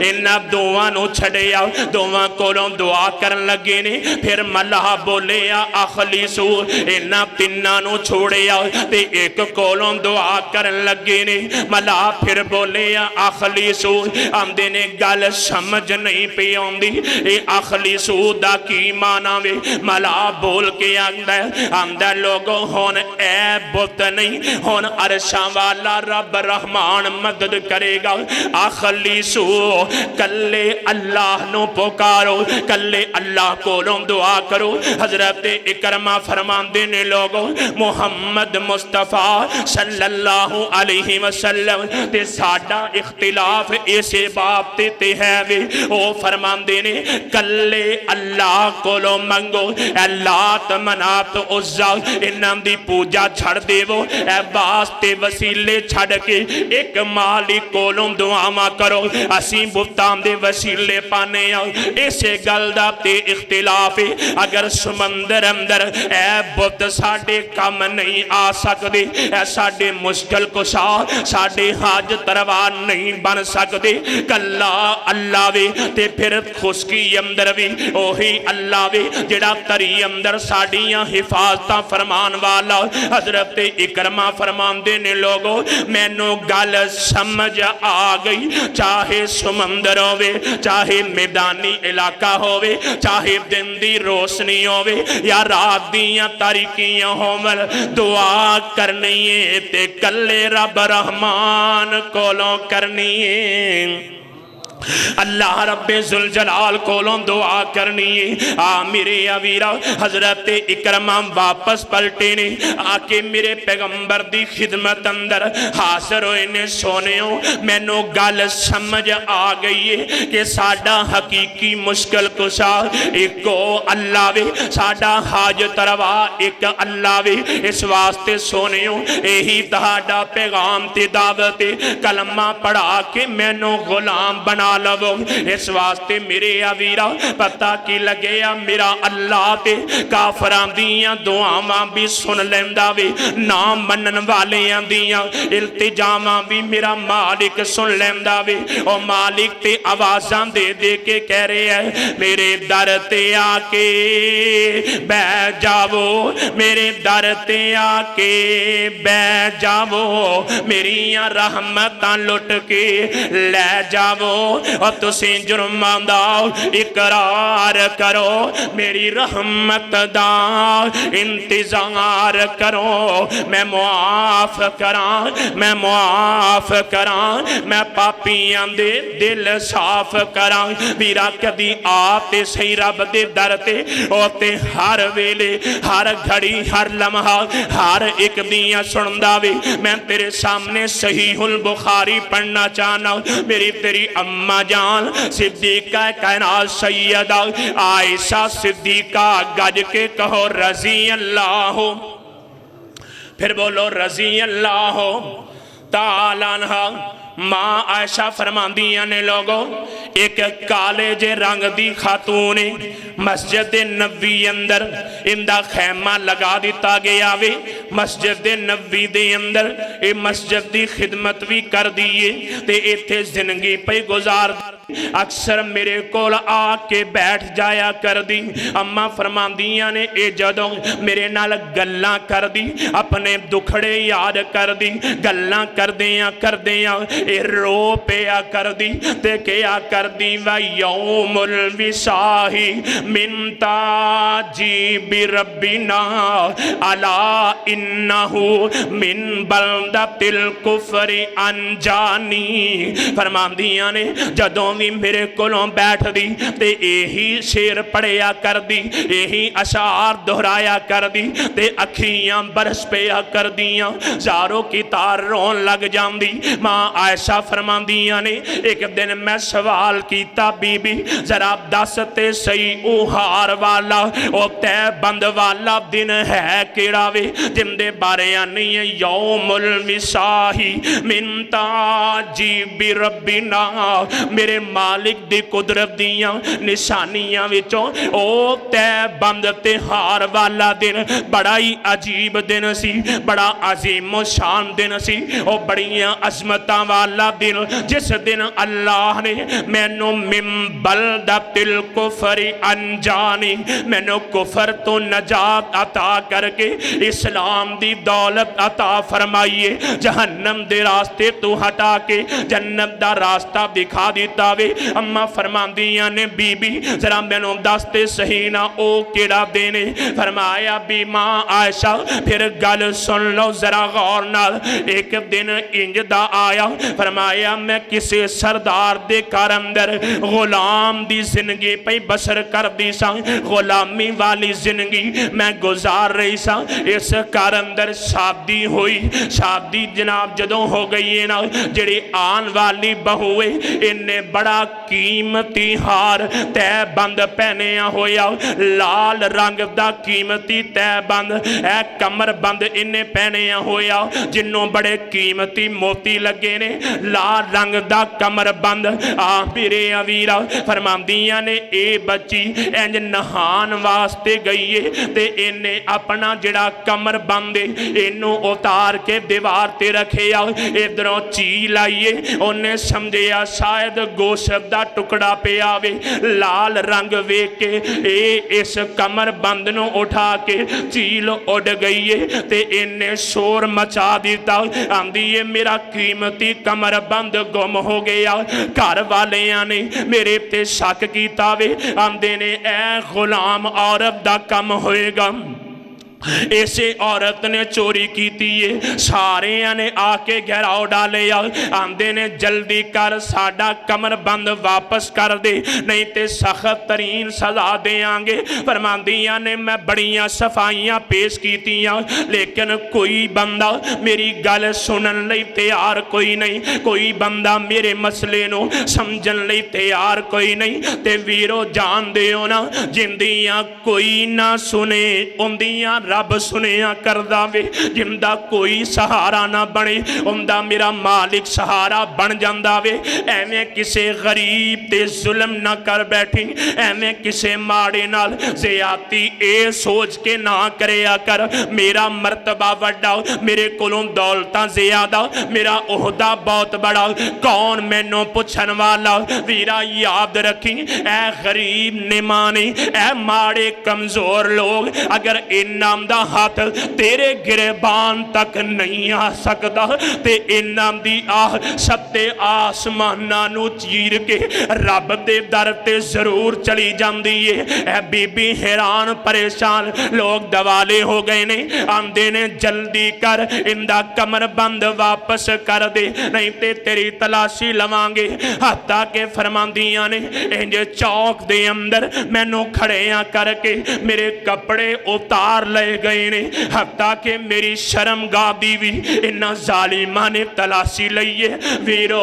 इन्हां दोवां नूं छड़िया, दोवां कोलों दुआ करन लगे ने। फिर मल्लाह बोले अखलिसू, इन्हां तिन्नां नूं छोड़िया ते एक कोलों दुआ करन लगे ने। मल्ला फिर बोले अखलिसू, आंदे ने गल समझ नहीं पी आउंदी ए अखलिसू दा की माना वे। मल्ला बोल के आंदा लोगों हुण ऐ बुत नहीं, हुण अरशां वाला रब रहमान मदद करेगा। अखलिसू कल्ले अल्लाह नूं पुकारो, कल्ले अल्लाह कोलों दुआ करो। हजरत इकरमा फरमांदे ने लोगों मुहम्मद मुस्तफा सल्लल्लाहु अलैहि वसल्लम वसल्लम ते साडा इख्तिलाफ इसे बाप ते है वे। ओ फरमांदे ने कल्ले अल्लाह कोलों मंगो, लात मनात उज़्ज़ा इन्हां दी पूजा छड़ देवो, ए वास्ते वसीले छड़ के एक मालिक कोलों दुआवां करो। असीं बुतां दे वसीले पाने आ, इसे गल दा ते इख्तिलाफ है। अगर समंदर अंदर ए बुत साडे कम नहीं आ सकदे, ए साडे मुश्किल कुशा साडे हाजत रवा नहीं बन सकदे, कल्ला अल्लाह वे ते फिर खुशकी अंदर भी ओही अल्लाह वे जेड़ा तरी अंदर साडियां हिफाजतां फरमान वाला। हजरत इकरमा फरमांदे ने लोगो मैनू गल समझ आ गई, चाहे समंदर होवे, चाहे मैदानी इलाका होवे, चाहे दिन दी रोशनी होवे या रात दियां तारीकियां होवन, दुआ करनी है ते कल्ले रब रहमान कोलों करनी है। अल्लाह रब्बे जुल जलाल कोलों दुआ करनी है। आ मेरे अवीरा हजरत इकरमा वापस पलटे ने आके मेरे पैगंबर दी खिदमत अंदर हाजिर होए ने। सोनियो मैनू गल समझ आ गई है कि साडा हकीकी मुश्किल कुशा इको अल्लाह वे, साडा हाजत रवा एक अल्लाह वे। इस वास्ते सोनियो यही तुहाडा पैगाम ते दावत कलमा पढ़ा के मैनू गुलाम बना लवो। इस वास्ते मेरे अवीरा पता की लगे मेरा अल्लाह ते काफरां दियां दुआवां भी सुन लैंदा वे, ना मनन वालियां दियां इल्तिजामां भी मेरा मालिक सुन लैंदा वे। ओ मालिक ते आवाजां दे दे के कह रहे हैं मेरे दर ते आके बैठ जावो, मेरे दर ते आके बैठ जावो, मेरियां रहमतां लुट के ले जावो। और तुसी जुर्मां दा इकरार करो, मेरी रहमत दा इंतजार करो, मैं मुआफ करा, मैं मुआफ करा, मैं पापियां दे दिल साफ करा। वीरा कदी आते सही रब दे दर ते ओते हर वेले हर घड़ी हर लम्हा हर एक दियां सुनदा वे। मैं तेरे सामने सहीहुल बुखारी पढ़ना चाहना। मेरी तेरी अम्मा जान सिद्दीका कायनात सैयदा आयशा सिद्दीका गज के कहो रजी अल्लाह, फिर बोलो रजी अल्लाह ताला अन्हा। मां आयशा फरमांदियां ने लोगो एक काले जे रंग दी खातून मस्जिद नबी अंदर इंदा खैमा लगा दिता गया वे। मस्जिद नबी दे अंदर ये मस्जिद दी खिदमत भी कर दिए ते इत्थे जिंदगी पे गुजार अक्सर मेरे कोल आके बैठ जाया कर दी। अम्मा फरमांदियां ने ए जदों मेरे नाल गल्लां कर दी, अपने दुखड़े याद कर दी, गल्लां करदियां ए रो पिया कर दी ते क्या कर दी वा यौमुल विसाही मिनता जी बि रब्बिना अला इन्नहु मिन बलदतिल कुफरी अनजानी। फरमांदियां ने जदों भी मेरे कोलों बैठ दी ते यही शेर पढ़िया कर दी, यही अशार दोहराया कर दी ते अखियां बरस पिया कर दियां, जारों की तार रोन लग जांदी। मां आयशा फरमांदियां ने एक दिन मैं सवाल कीता बीबी जरा दस ते सही उहार वाला ओ तय बंद वाला दिन है केड़ा वे जिंदे बारे आनी है यौमुल विसाही मिनता जी बि रब्बिना। मेरे मालिक दी कुदरत दियां निशानियां विचों ओ तय बंद तिहार वाला दिन बड़ा ही अजीब दिन सी, बड़ा अजीम शान दिन सी, ओ बड़ियां अजमतां वाला दिन जिस दिन अल्लाह ने मैनू मिम्बल दा तिल कुफरी अनजानी मैनू कुफर तो नजात अता करके इस्लाम दी दौलत अता फरमाइए, जहन्नम दे रास्ते तो हटा के जन्नत दा रास्ता दिखा दिता वे। अम्मा फरमांदियां ने बीबी जरा मैनू दसते सही ना ओ केड़ा दिन है। फरमाया भी मां आयशा फिर गल सुन लो जरा गौर नाल। एक दिन इंज दा आया, फरमाया मैं किसी सरदार दे घर अंदर गुलाम दी जिंदगी पे बसर करदी सा, गुलामी वाली जिंदगी मैं गुजार रही सा। इस घर अंदर शादी हुई, शादी जनाब जदों हो गई है ना, जिहड़ी आन वाली बहू है इन्हें बड़ा कीमती हार तय बंद पहनिया होया, लाल रंग दा कीमती तय बंद है कमर बंद इन्हें पहनिया होया, जिन्हों बड़े कीमती मोती लगे ने, लाल रंग दा कमर बंद। आ मेरे अवीरा फरमांदियां ने ए बच्ची इंज नहान वास्ते गई है ते इन्हें अपना जिहड़ा कमर बंद इनू उतार के दीवार ते रखे आ, इधरों चील आईए उन्हें समझिया शायद गोश्त दा टुकड़ा पे आवे, लाल रंग वेख के इस कमर बंद नू उठा के चील उड़ गई है ते इन्हें शोर मचा दिता। आंदी है मेरा कीमती कमर बंद गुम हो गया। घर वालियां ने मेरे ते शक कीता वे, आंदे ने ए गुलाम औरत दा कम होएगा, ऐसे औरत ने चोरी की है। सारे ने आके घेराव डाले, आंदे ने जल्दी कर साडा कमर बंद वापस कर दे नहीं तो सख्त तरीन सजा देंगे। फरमांदियां ने मैं बड़ियां सफाइयां पेश कीतियां लेकिन कोई बंदा मेरी गल सुनन लई तैयार कोई नहीं, कोई बंदा मेरे मसले नू समझन लई तैयार कोई नहीं। ते वीरो जान दिओ ना जिंदियां कोई ना सुने उंदियां रब सुनिया करदा वे, जिंदा कोई सहारा ना बने उंदा मेरा मालिक सहारा बन जांदा वे। एवें किसे गरीब ते जुल्म ना कर बैठी, एवें किसे माड़े नाल ज़ियादती ए सोच के ना करया कर मेरा मर्तबा वड्डा, मेरे कोलों दौलतां ज़्यादा, मेरा ओहदा बहुत बड़ा, कौन मैनू पुछन वाला। वीरा याद रखी ए गरीब निमानी ए माड़े कमजोर लोग अगर इनाम दा हाथ तेरे गिरबान तक नहीं आ सकता ते इनाम दी आह सत्ते आसमानां नू चीर के रब दे दर ते जरूर चली जांदी है। ए बीबी हैरान परेशान लोग दवाले हो गए ने, आंदे ने जल्दी कर इंदा कमर बंद वापस कर दे नहीं ते तेरी तलाशी लवांगे। हत्ता के फरमांदियां ने इंज चौक दे अंदर मैनू खड़िया करके मेरे कपड़े उतार ले गए ने, हत्ता के मेरी शर्मगाह दी भी इन्ना जालिमां ने तलाशी लई है। वीरो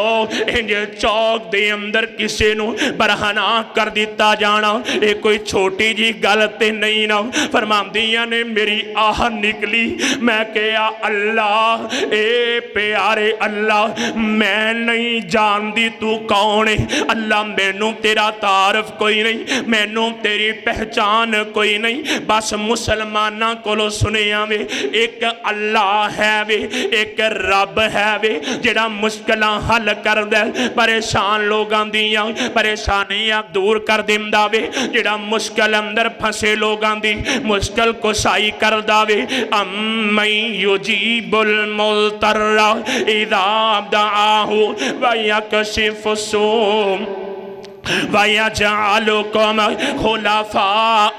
इंज चौक दे अंदर किसे नू बरहना कर दिता जाना ये कोई छोटी जी गल ते नहीं ना। फरमांदियां ने मेरी आह निकली, मैं कहा अल्लाह ए प्यारे अल्लाह मैं नहीं जानती तू कौन है, अल्लाह मैनू तेरा तारफ कोई नहीं, मैनू तेरी पहचान कोई नहीं, बस मुसलमाना कोलों सुनिया वे एक अल्लाह है वे, एक रब है वे जिहड़ा मुश्किलां हल करदा, परेशान लोगां दियां परेशानियां दूर कर दिंदा वे, जिहड़ा मुश्किल अंदर फंसे लोगां दी मुश्किल कुशाई करदा वे। अम्मन युजीबुल मुल्तर्रा इज़ा दआहु व यकशिफु सूम वयजअलुकुम खुलफा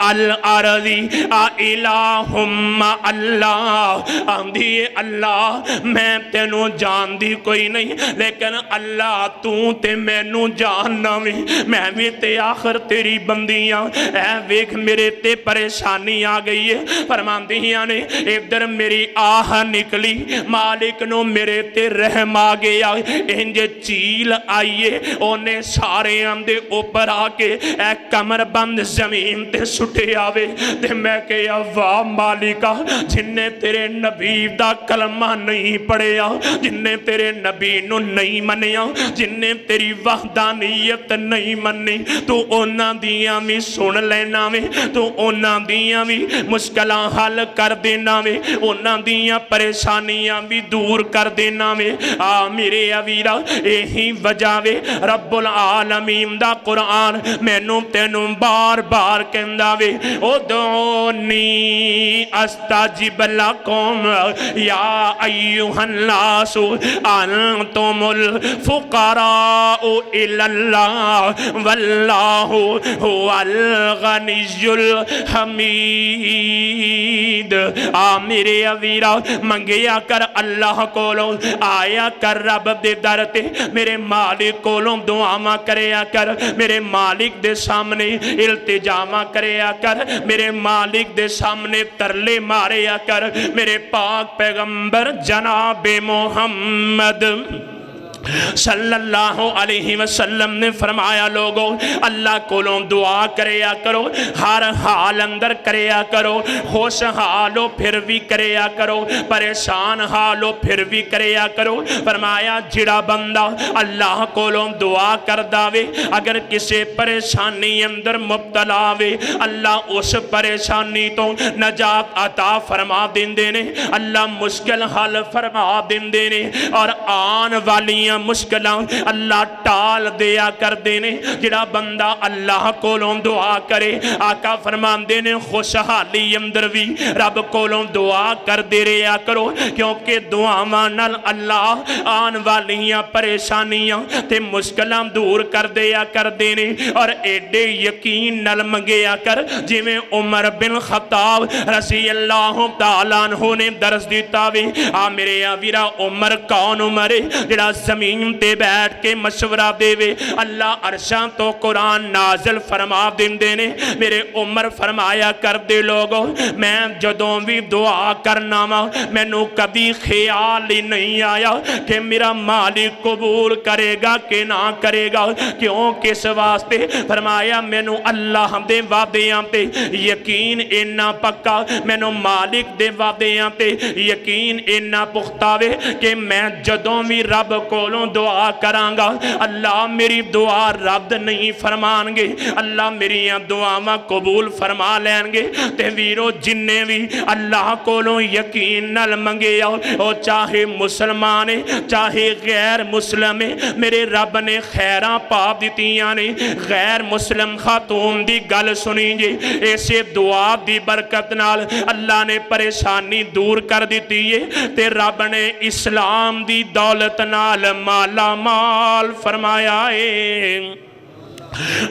अल अर्ज़ि अइलाहुम्मा अल्लाह। आंधी अल्लाह मैं तेनू जानदी कोई नहीं लेकिन अल्लाह तू ते मैनू जानना वी, मैं भी ते आखिर तेरी बंदियां। ऐ वेख मेरे ते परेशानी आ गई है। फरमांदियां ने इधर मेरी आह निकली, मालिक नू मेरे ते रहम आ गया, इंज चील आईए ओने सारे आंदे ऊपर आके ए कमर बंद जमीन ते सुटे आवे ते मैं कहा वाह मालिका जिन्ने तेरे नबी दा कलमा नहीं पढ़िया, जिन्ने तेरे नबी नू नहीं मनिया, जिन्ने तेरी वहदानियत नहीं मनी, तू उन्हां दियां भी सुन लेना वे, तू उन्हां दियां भी मुश्किलां हल कर देना वे, उन्हां दियां परेशानियां भी दूर कर देना वे। आ मेरे अवीरा यही वजह वे रब्बुल आलमीन दा कुरान मैनू तेनू बार बार कहंदा वे उदूनी अस्ताजिब लकुम या अय्युहन नासु अंतुमुल फुकराउ इलल्लाह वल्लाहु हुवल गनियुल हमीद। आ मेरे अवीरा मंगिया कर अल्लाह कोलों, आया कर रब दे दर ते, मेरे मालिक कोलों दुआवां करया कर, मेरे मालिक दे सामने इल्तिजामा करया कर, मेरे मालिक दे सामने तरले मारया कर। मेरे पाक पैगंबर जनाबे मोहम्मद सल्लल्लाहु अलैहि वसल्लम ने फरमाया लोगों अल्लाह कोलों दुआ करया करो, हर हाल अंदर करया करो, खुश हालो फिर भी करया करो, परेशान हालो फिर भी करया करो। फरमाया जिड़ा बंदा अल्लाह कोलों दुआ कर दावे अगर किसी परेशानी अंदर मुब्तला वे अल्लाह उस परेशानी तो नजात अता फरमा देंदे ने, अल्लाह मुश्किल हल फरमा देंदे ने और आन वाली मुश्किल अल्लाह टाल दिया करते ने। जिड़ा बंदा अल्लाह कोलों दुआ करे आका फरमांदे ने खुशहाली अंदर भी रब कोलों दुआ कर दे रहा करो, क्योंकि दुआवां नाल अल्लाह आन वालियां परेशानियां ते मुश्किलां दूर कर दिया करते ने। और एडे यकीन नाल मंगया कर जिवें उमर बिन खत्ताब रज़ी अल्लाह तआला अन्हु ने दर्स दिता वे। आ मेरे वीरा उमर कौन उमर है जिहड़ा जमीन ते बैठ के मशवरा देवे, अल्लाह अरशां तो कुरान नाजिल फरमा देंदे ने। मेरे उमर फरमाया कर दे लोगो मैं जदों भी दुआ करना वा मैनू कभी ख्याल ही नहीं आया कि मेरा मालिक कबूल करेगा कि ना करेगा। क्यों किस वास्ते? फरमाया मैनू अल्लाह दे वादियां ते यकीन इन्ना पक्का, मैनू मालिक दे वादियां ते यकीन इन्ना पुख्ता वे कि मैं जदों भी रब कोलों दुआ करांगा अल्लाह मेरी दुआ रद्द नहीं फरमानगे, अल्लाह मेरिया दुआवां कबूल फरमा लैणगे। ते वीरो जिन्ने भी अल्लाह कोलों यकीन नाल मंगे आओ चाहे मुसलमान है चाहे गैर मुस्लिम है, मेरे रब ने खैरां पा दित्तियां ने। गैर मुस्लिम खातून दी गल सुनी जी, इसे दुआ दी बरकत नाल अल्लाह ने परेशानी दूर कर दित्ती है ते रब ने इस्लाम दी दौलत नाल माला माल फरमाया है।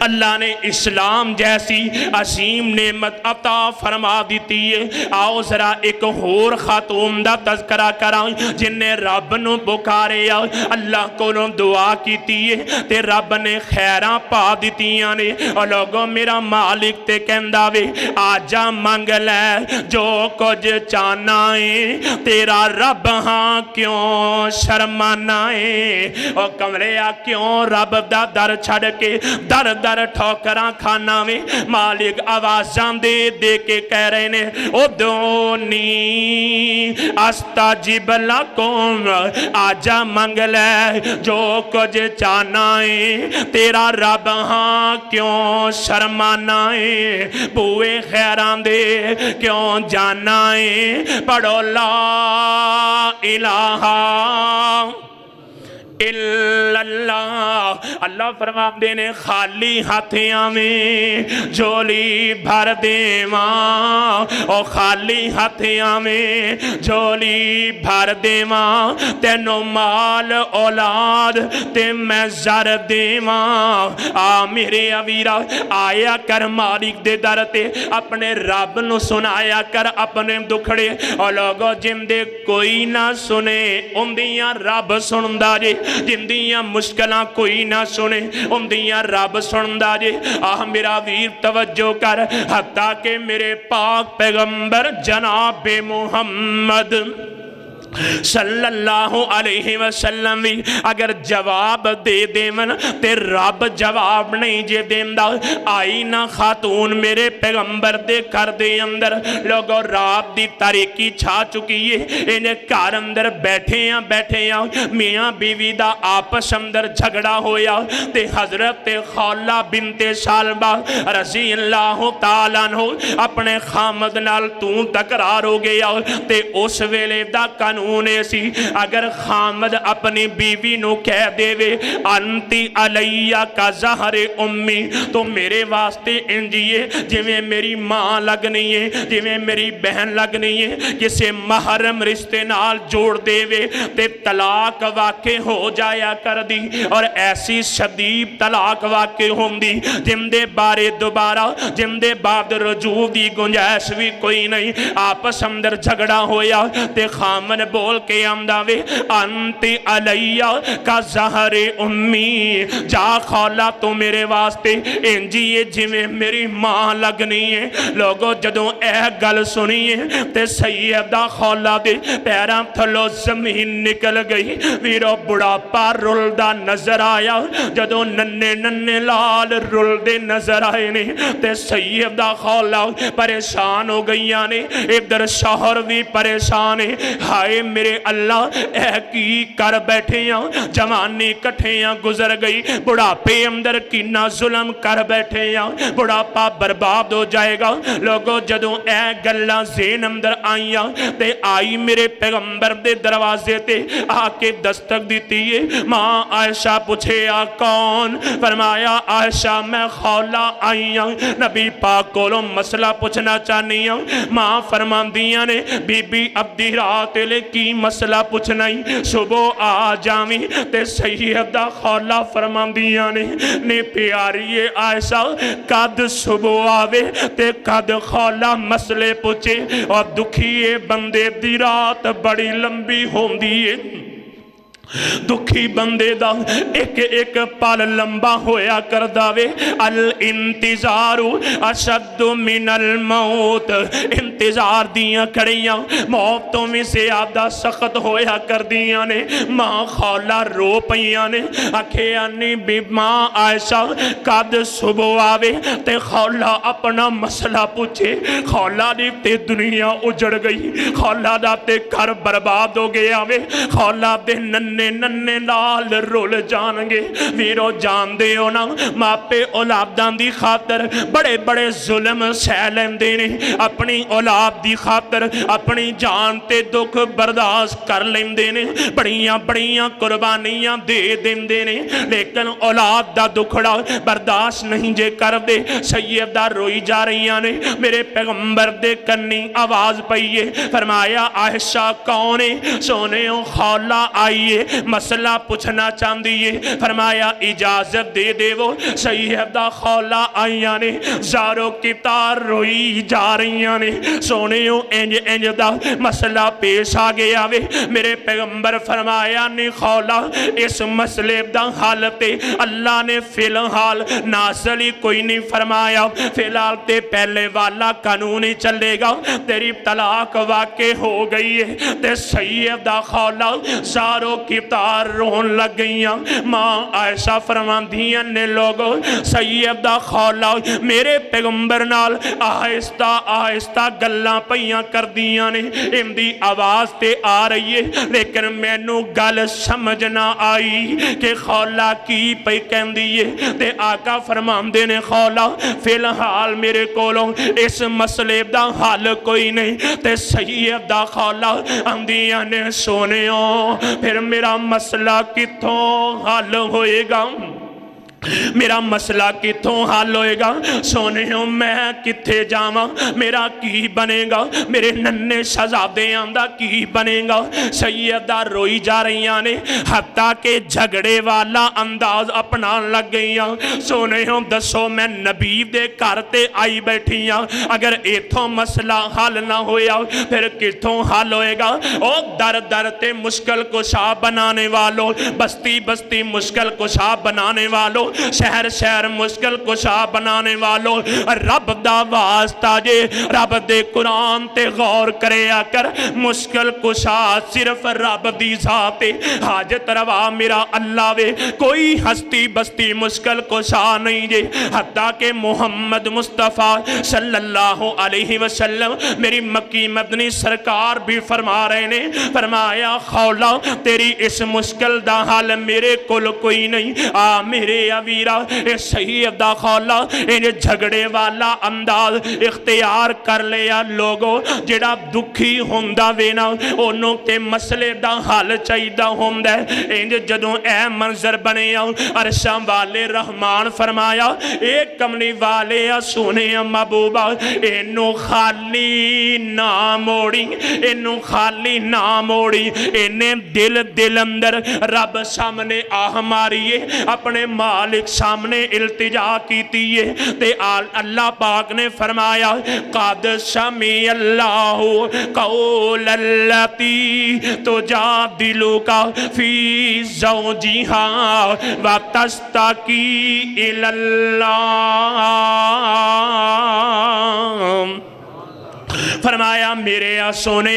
अल्लाह ने इस्लाम जैसी असीम नेमत अता फरमा दी है। आओ जरा एक होर खातून दा तज़करा करा जिन्हें रब नू पुकारे अल्लाह कोलों दुआ की ते रब ने खैरां पा दित्तियां ने। और लोगों मेरा मालिक ते कहंदा वे आजा मंग लै जो कुछ चाहना है तेरा रब हाँ क्यों शर्माना है। और कमलिया क्यों रब दा दर छड़ के दर दर ठोकरां खाना वे। मालिक आवाजां दे दे के कह रहे ने उदूनी अस्ताजिब लकुम आजा मंग ले जो कुछ चाहना है तेरा रब हाँ क्यों शर्माना है। बूए खैरां दे क्यों जाना है। पढ़ो ला इलाहा इल्लल्लाह। अल्लाह फरमाते ने खाली हाथियां में झोली भर देवा और खाली हाथियां में झोली भर देवा तेनो माल औलाद ते मैं जर देवा। आ मेरे अवीरा आया कर मालिक दे दर ते अपने रब नू सुनाया कर अपने दुखड़े। और लोगों जिंदे कोई ना सुने उन्दियां रब सुनदा जे, जिंदियां मुश्किलां कोई ना सुने उन्दियां रब सुनदा जे। आह मेरा वीर तवज्जो कर हत्ता के मेरे पाक पैगंबर जनाबे मोहम्मद सल्लल्लाहु अलैहि वसल्लम भी अगर जवाब दे देवन ते रब जवाब नहीं जे देंदा। आई ना खातून मेरे पैगंबर दे घर दे अंदर लोगों रात दी तारीकी छा चुकी है। इन्हें घर अंदर बैठे मियाँ बीवी दा आपस अंदर झगड़ा होया ते हजरत खौला बिनते सालबा रज़ी अल्लाह तआला अन्हु अपने खामद नाल तू तकरार हो गया ते उस वेले दा कानून कानून सी अगर खामद अपनी बीवी नू कह देवे अंती अलैया का ज़हरे उम्मी तो मेरे वास्ते इंजिए जिवें मेरी मां लगनी है जिवें मेरी बहन लगनी है किसी महरम रिश्ते नाल जोड़ देवे ते तलाक वाक़े हो जाया कर दी और ऐसी शदीद तलाक वाक़े होंदी जिंदे बारे दोबारा जिंदे बाद रजू दी गुंजाइश भी कोई नहीं आपस अंदर झगड़ा होया ते खामन बोल के आंदा वे अंती अलैया का ज़हरे उम्मी जा खौला तो मेरे वास्ते इंजिए जिवें मेरी मां लगनी है। लोगों जदों यह गल सुनी है ते सैयदा खौला दे पैरां थल्लों जमीन निकल गई वीरो बुढ़ापा रुलदा नजर आया जदों नन्ने नन्ने लाल रुलदे नजर आए ने ते सैयदा खौला परेशान हो गई ने इधर शौहर भी परेशान है हाय मेरे अल्लाह ऐ की कर बैठे हैं जवानी कट्ठियां गुजर गई बुढ़ापे अंदर किन्ना जुल्म कर बैठे हैं बुढ़ापा बर्बाद हो जाएगा। लोगों जदों ऐ गल्लां ज़ेन अंदर आईयां ते आई मेरे पैगंबर दे दरवाजे ते आके दस्तक दी है। मां आयशा पूछे आ कौन फरमाया आयशा मैं खौला आई हूं नबी पाक कोलों मसला पूछना चाहनी हूं। मां फरमांदियां ने बीबी अद्धी रात ले की मसला पूछना ही सुबह आ जावी ते सैयदा खौला फरमांदियां ने प्यारी आयशा कद सुबह आवे ते कद खौला मसले पूछे और दुखी बंदे दी रात बड़ी लंबी होंदी है दुखी बंदे दा एक एक पल लंबा होया करदा वे अल इंतजारू अशद्दु मिनल मौत इंतजार दियां कड़ियां मौत तो भी ज्यादा सख्त होया करदियां ने। मां खौला रो पईयां ने आखिया नी बी मां आयशा कद सुबह आवे ते खौला अपना मसला पूछे खौला दी ते दुनिया उजड़ गई खौला दा ते घर बर्बाद हो गया वे खौला दे नन्ने नन्ने लाल रुल जाणगे। वीरो जानदे हो ना मापे औलादां दी खातर बड़े बड़े जुल्म सह लैंदे ने अपनी औलाद दी खातर अपनी जान ते दुख बर्दाश्त कर लेंदे ने बड़ियां बड़ियां कुर्बानियां दे देंदे ने लेकिन औलाद दा दुखड़ा बर्दाश्त नहीं जे करदे। सैयदा रोई जा रही ने मेरे पैगंबर दे कन्नी आवाज पई है फरमाया आयशा कौन है सोने खौला आइए मसला पूछना चाहती है। फरमाया इजाजत दे देवो सैयदा खौला आईया ने जारो कितार रोई जा रही ने सोने इंज इंज दा मसला पेश आ गया वे मेरे पैगंबर फरमाया ने खौला इस मसले दा हल ते अल्लाह ने फिलहाल नाज़िल ही कोई नहीं फरमाया फिलहाल ते पहले वाला कानून ही चलेगा तेरी तलाक वाक़े हो गई है ते सैयदा खौला जारो कितार रोन लग गई। मां आयशा फरमांदियां ने लोगों सैयदा खौला मेरे पैगंबर नाल आहिस्ता आहिस्ता गल्लां पईयां करदियां ने इंदी आवाज ते आ रही है लेकिन मैनू गल समझ ना आई कि खौला की पई कहंदी है ते आका फरमांदे ने खौला फिलहाल मेरे कोलों इस मसले दा हल कोई नहीं ते सैयदा खौला आंदियां ने सोनियो फिर मेरा मसला किथों हल होएगा मेरा मसला किथों हल होएगा सोने मैं किथे जावां मेरा की बनेगा मेरे नन्हे शहजादियां दा की बनेगा। सैयदा रोई जा रही ने हत्ता के झगड़े वाला अंदाज अपनान लग गई सोने दसो मैं नबी दे घर ते आई बैठी हाँ अगर इथों मसला हल ना होया फिर किथों हल होएगा। ओ दर दर ते मुश्किल कुशा बनाने वालों बस्ती बस्ती मुश्किल कुशा बनाने वालों शहर शहर मुश्किल कुशा बनाने वालों रब दा वास्ता जे रब दे कुरान ते गौर करे आकर मुश्किल कुशा सिर्फ रब दी जात हाजत रवा मेरा अल्लाह वे कोई हस्ती बस्ती मुश्किल कुशा नहीं जे हत्ता के मोहम्मद मुस्तफ़ा सल्लल्लाहु अलैहि वसल्लम मेरी मक्की मदनी सरकार भी फरमा रहे ने फरमाया खौला तेरी इस मुश्किल दा हल मेरे कोल कोई नहीं आ मेरे वीरा ये सही दा खौला इन झगड़े वाला अंदाज इख्तियार कर लिया। लोगो जिहड़ा दुखी हुंदा वे ना ओनू ते मसले दा हल चाहिदा हुंदा है। इंज जदों ए मंजर बनिया अरशां वाले रहमान फरमाया ए कमली वाले सोने महबूबा इनू खाली ना मोड़ी, इनू खाली ना मोड़ी। इन्हें दिल अंदर रब सामने आह मारीए, अपने मालिक सामने इल्तिजा कीती है ते अल्लाह पाक ने फरमाया कद समी अल्लाहु कौलल्लती तुजादिलुका फी ज़ौजिहा व तस्तकी इलल्लाह। फरमाया मेरे सोने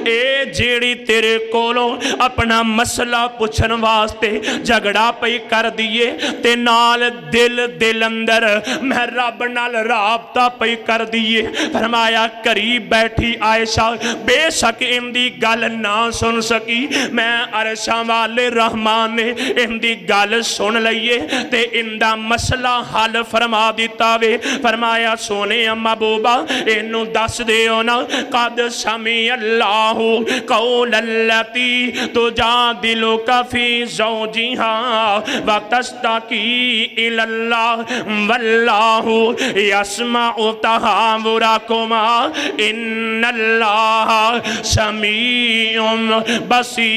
ए जेड़ी तेरे कोलों अपना मसला पुछन वास्ते झगड़ा पई कर दिए ते नाल दिल अंदर मैं रब नाल राबता पई कर दिए। फरमाया करीब बैठी आयशा बेशक इनदी गल ना सुन सकी, मैं अरशां वाले रहमान ने इनदी गल सुन लईए ते इंदा मसला हल फरमा दिता वे। फरमाया सोने महबूबा इनू दस दे ना कद समी अल्लाहु कौलल्लती तुजादिलुका फी ज़ौजिहा व तस्तकी इलल्लाह वल्लाहु यस्मउ तहावुरकुमा इन्नल्लाह समीउन बसीर।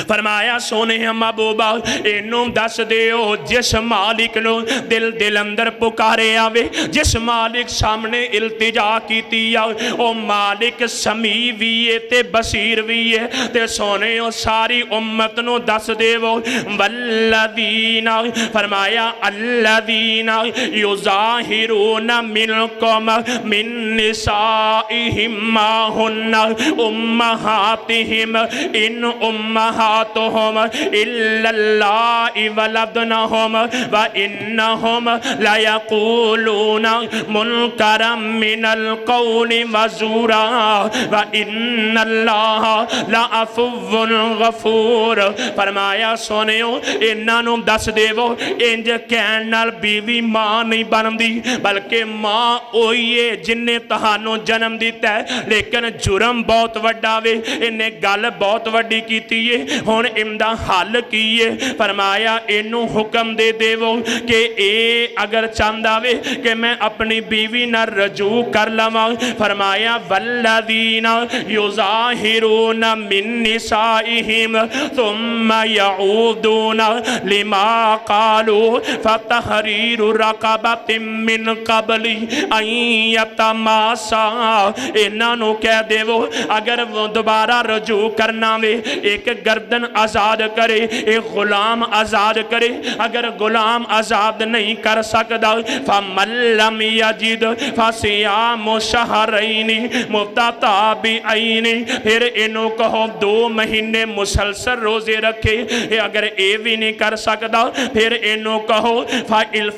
फरमाया सोने महबूबा इनू दस दिओ जिस मालिक नो दिल अंदर पुकारे आवे, जिस मालिक सामने इल्तिजा कीती आ ओ मालिक समी भी है ते बसीर भी है। ते सोने ओ सारी उम्मत नो दस देवो वल्लदीना फरमाया अल्लदीना युज़ाहिरूना मिनकुम मिन निसाइहिम मा हुन्ना उम्महातिहिम इन उम्महातुहुम इल्लल्लाहि वलदनहुम व इन्नहुम लयक़ूलूना मुनकरम मिनल क़ौलि वज़ूरा व इन्नल्लाहा लअफ़ुव्वुन गफ़ूर। फरमाया सोनियो इन्हां नूं दस देवो इंज कहण नाल बीवी मां नहीं बनदी, बल्कि मां ओही है जिन्हें तहानू जन्म दिता है, लेकिन जुर्म बहुत वड्डा वे, इन्हें गल बहुत वड्डी कीती है। हुण इनदा हल की है? फरमाया इनू हुक्म दे देवो कि ए अगर चाहता वे कि मैं अपनी बीवी ना रजू कर लवां। फरमाया वल्लदीना युज़ाहिरूना मिन निसाइहिम सुम्मा यऊदूना लिमा क़ालू फ़तहरीरु रक़बतिन मिन क़ब्लि अन यतमासा। इन्हां नूं कह देवो अगर वो दोबारा रजू करना वे एक गर्दन आजाद करे, एक गुलाम आजाद करे। अगर गुलाम आजाद नहीं कर सकता फमल्लम यजिद फसियामु शहरैनि मुतताबिअैनि, फिर इनू कहो 2 महीने मुसलसल रोजे रखे। अगर ये भी नहीं कर सकता फिर इनू कहो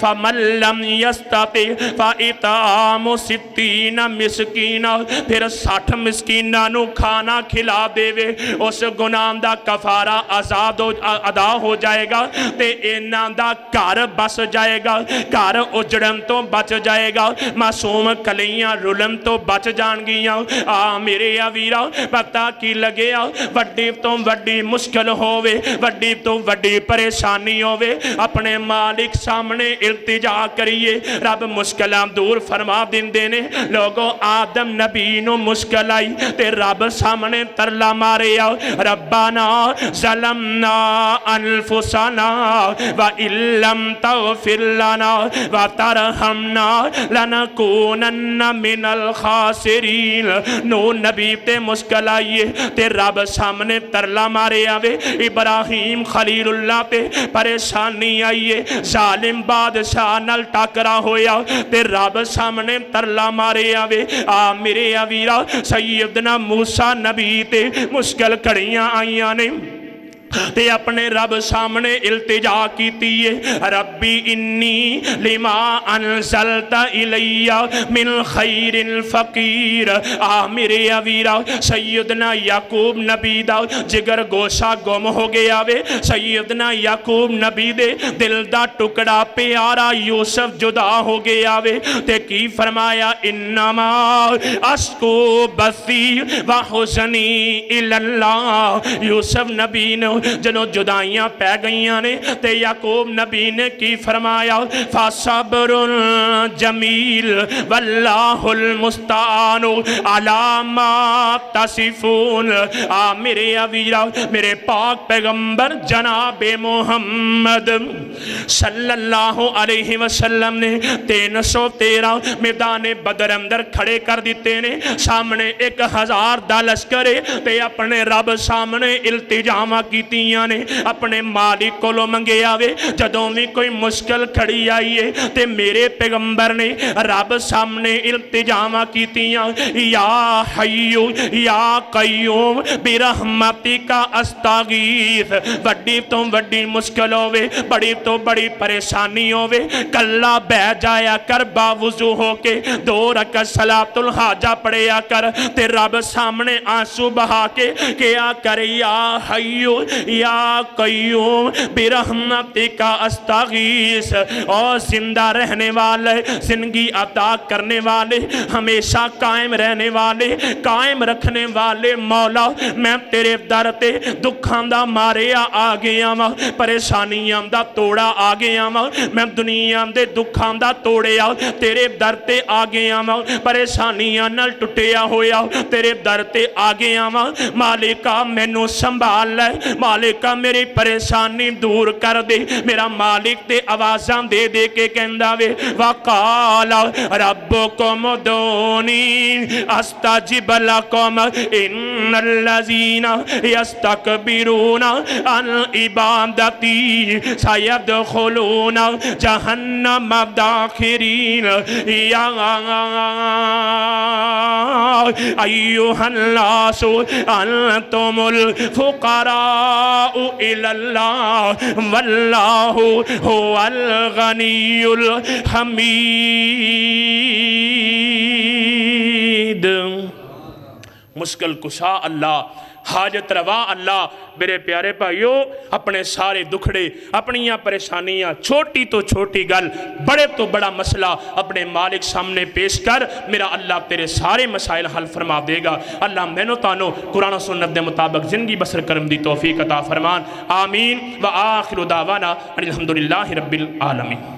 फमल्लम यस्तति फइतामु सित्तीना मिस्कीना, फिर 60 मिस्कीना नू खाना खिला देवे। उस गुनाह दा कफारा आजाद अदा हो जाएगा ते इन्हां दा घर बस जाएगा, घर उजड़न तो बच जाएगा, मासूम कलियां रुलन तो बच जाणगियां। आ मेरे वीरा पता की लगे वड्डी तो वड्डी मुश्किल होवे, वड्डी तो वड्डी परेशानी होवे, अपने मालिक सामने इल्तिजा करिए, रब मुश्किलां दूर फरमा दिंदे ने। लोगों आदम नबी नूं मुश्किल आई ते रब सामने तरला मारे आओ रब्बाना ज़लमना अनफुसना व इल्लम तग़फिर लना व तरहमना लनकूनन्ना मिनल खासिरीन। नू नबी ते मुश्किल आइए ते रब सामने तरला मारे आवे। इब्राहिम खलीलुल्लाह ते परेशानी आइए, जालिम बादशाह नाल टकरा होया ते रब सामने तरला मारे आवे। आ मेरे वीरा सैयदना मूसा नबी ते मुश्किल घड़ियां आईयां ने, ते अपने रब सामने इल्तिजा कीती है, रब्बी इन्नी लिमा अनसलता इलैया मिन खैरिल फकीर। आ मेरे अवीरा सैयदना याकूब नबी दा जिगर गोशा गुम हो गया वे, सैयदना याकूब नबी दे दिल दा टुकड़ा प्यारा यूसुफ जुदा हो गया वे, ते की फरमाया इन्नमा अस्कू बसी व हुस्नी इल्लल्लाह। यूसुफ नबी ने जदों जुदाइयां पै गई ने ते याकूब नबी ने की फरमाया, फसब्रुन जमील वल्लाहुल मुस्तान अला मा तसिफून। आ मेरे अवीरा मेरे पाक पैगंबर जनाबे मोहम्मद सल्लल्लाहु अलैहि वसल्लम ने 313 मैदान बदर अंदर खड़े कर दिते ने, सामने 1000 दा लश्कर ते अपने रब सामने इल्तिजामा कीतियां ने, अपने मालिक कोलों मंगिया वे। जदों भी कोई मुश्किल खड़ी आई है ते मेरे पैगंबर ने रब सामने इल्तिजामा कीतियां, या हय्यू या कय्यूम बिरहमतिका अस्तागीथ। वड्डी तो वड्डी मुश्किल होवे, बड़ी तो बड़ी परेशानी होवे, कल्ला बह जाया कर बावुजू होके 2 रकात सलातुल हाजा पढ़िया कर ते रब सामने आंसू बहा के क्या कर, या हय्यू या कय्यूम बिरहमतिका अस्तागीस। और जिंदा रहने वाले, जिंदगी अता करने वाले, हमेशा कायम रहने वाले, कायम रखने वाले मौला, मैं तेरे दर ते दुखां दा मारिया आ गया वा, परेशानियां दा तोड़ा आ गया वा, मैं दुनिया दे दुखां दा तोड़िया तेरे दर ते आ गया वा, परेशानियां नाल टुटिया होया तेरे दर ते आ गया वा। मालिका मैनू संभाल ले, मालिका मेरी परेशानी दूर कर दे। मेरा मालिक ते आवाज़ां दे दे के कहंदा वे, वकाला रब्बुकुम उदूनी अस्ताजिब लकुम इन्नल्लज़ीना यस्तकबिरूना अन इबादती सयदखुलूना जहन्नम दाखिरीन। या अय्युहन्नासु अंतुमुल फुक़राउ इलल्लाह वल्लाहु हुवल गनियुल हमीद। मुश्किल कुशा अल्लाह, हाजत रवा अल्लाह। मेरे प्यारे भाइयों, अपने सारे दुखड़े, अपनियां परेशानियां, छोटी तो छोटी गल, बड़े तो बड़ा मसला अपने मालिक सामने पेश कर, मेरा अल्लाह तेरे सारे मसाइल हल फरमा देगा। अल्लाह मैनू तानू कुरान सुन्नत के मुताबिक जिंदगी बसर करम दी तौफीक अता फरमान। आमीन व आखिरु दावाना अनिल हम्दुलिल्लाहि रब्बिल आलमीन।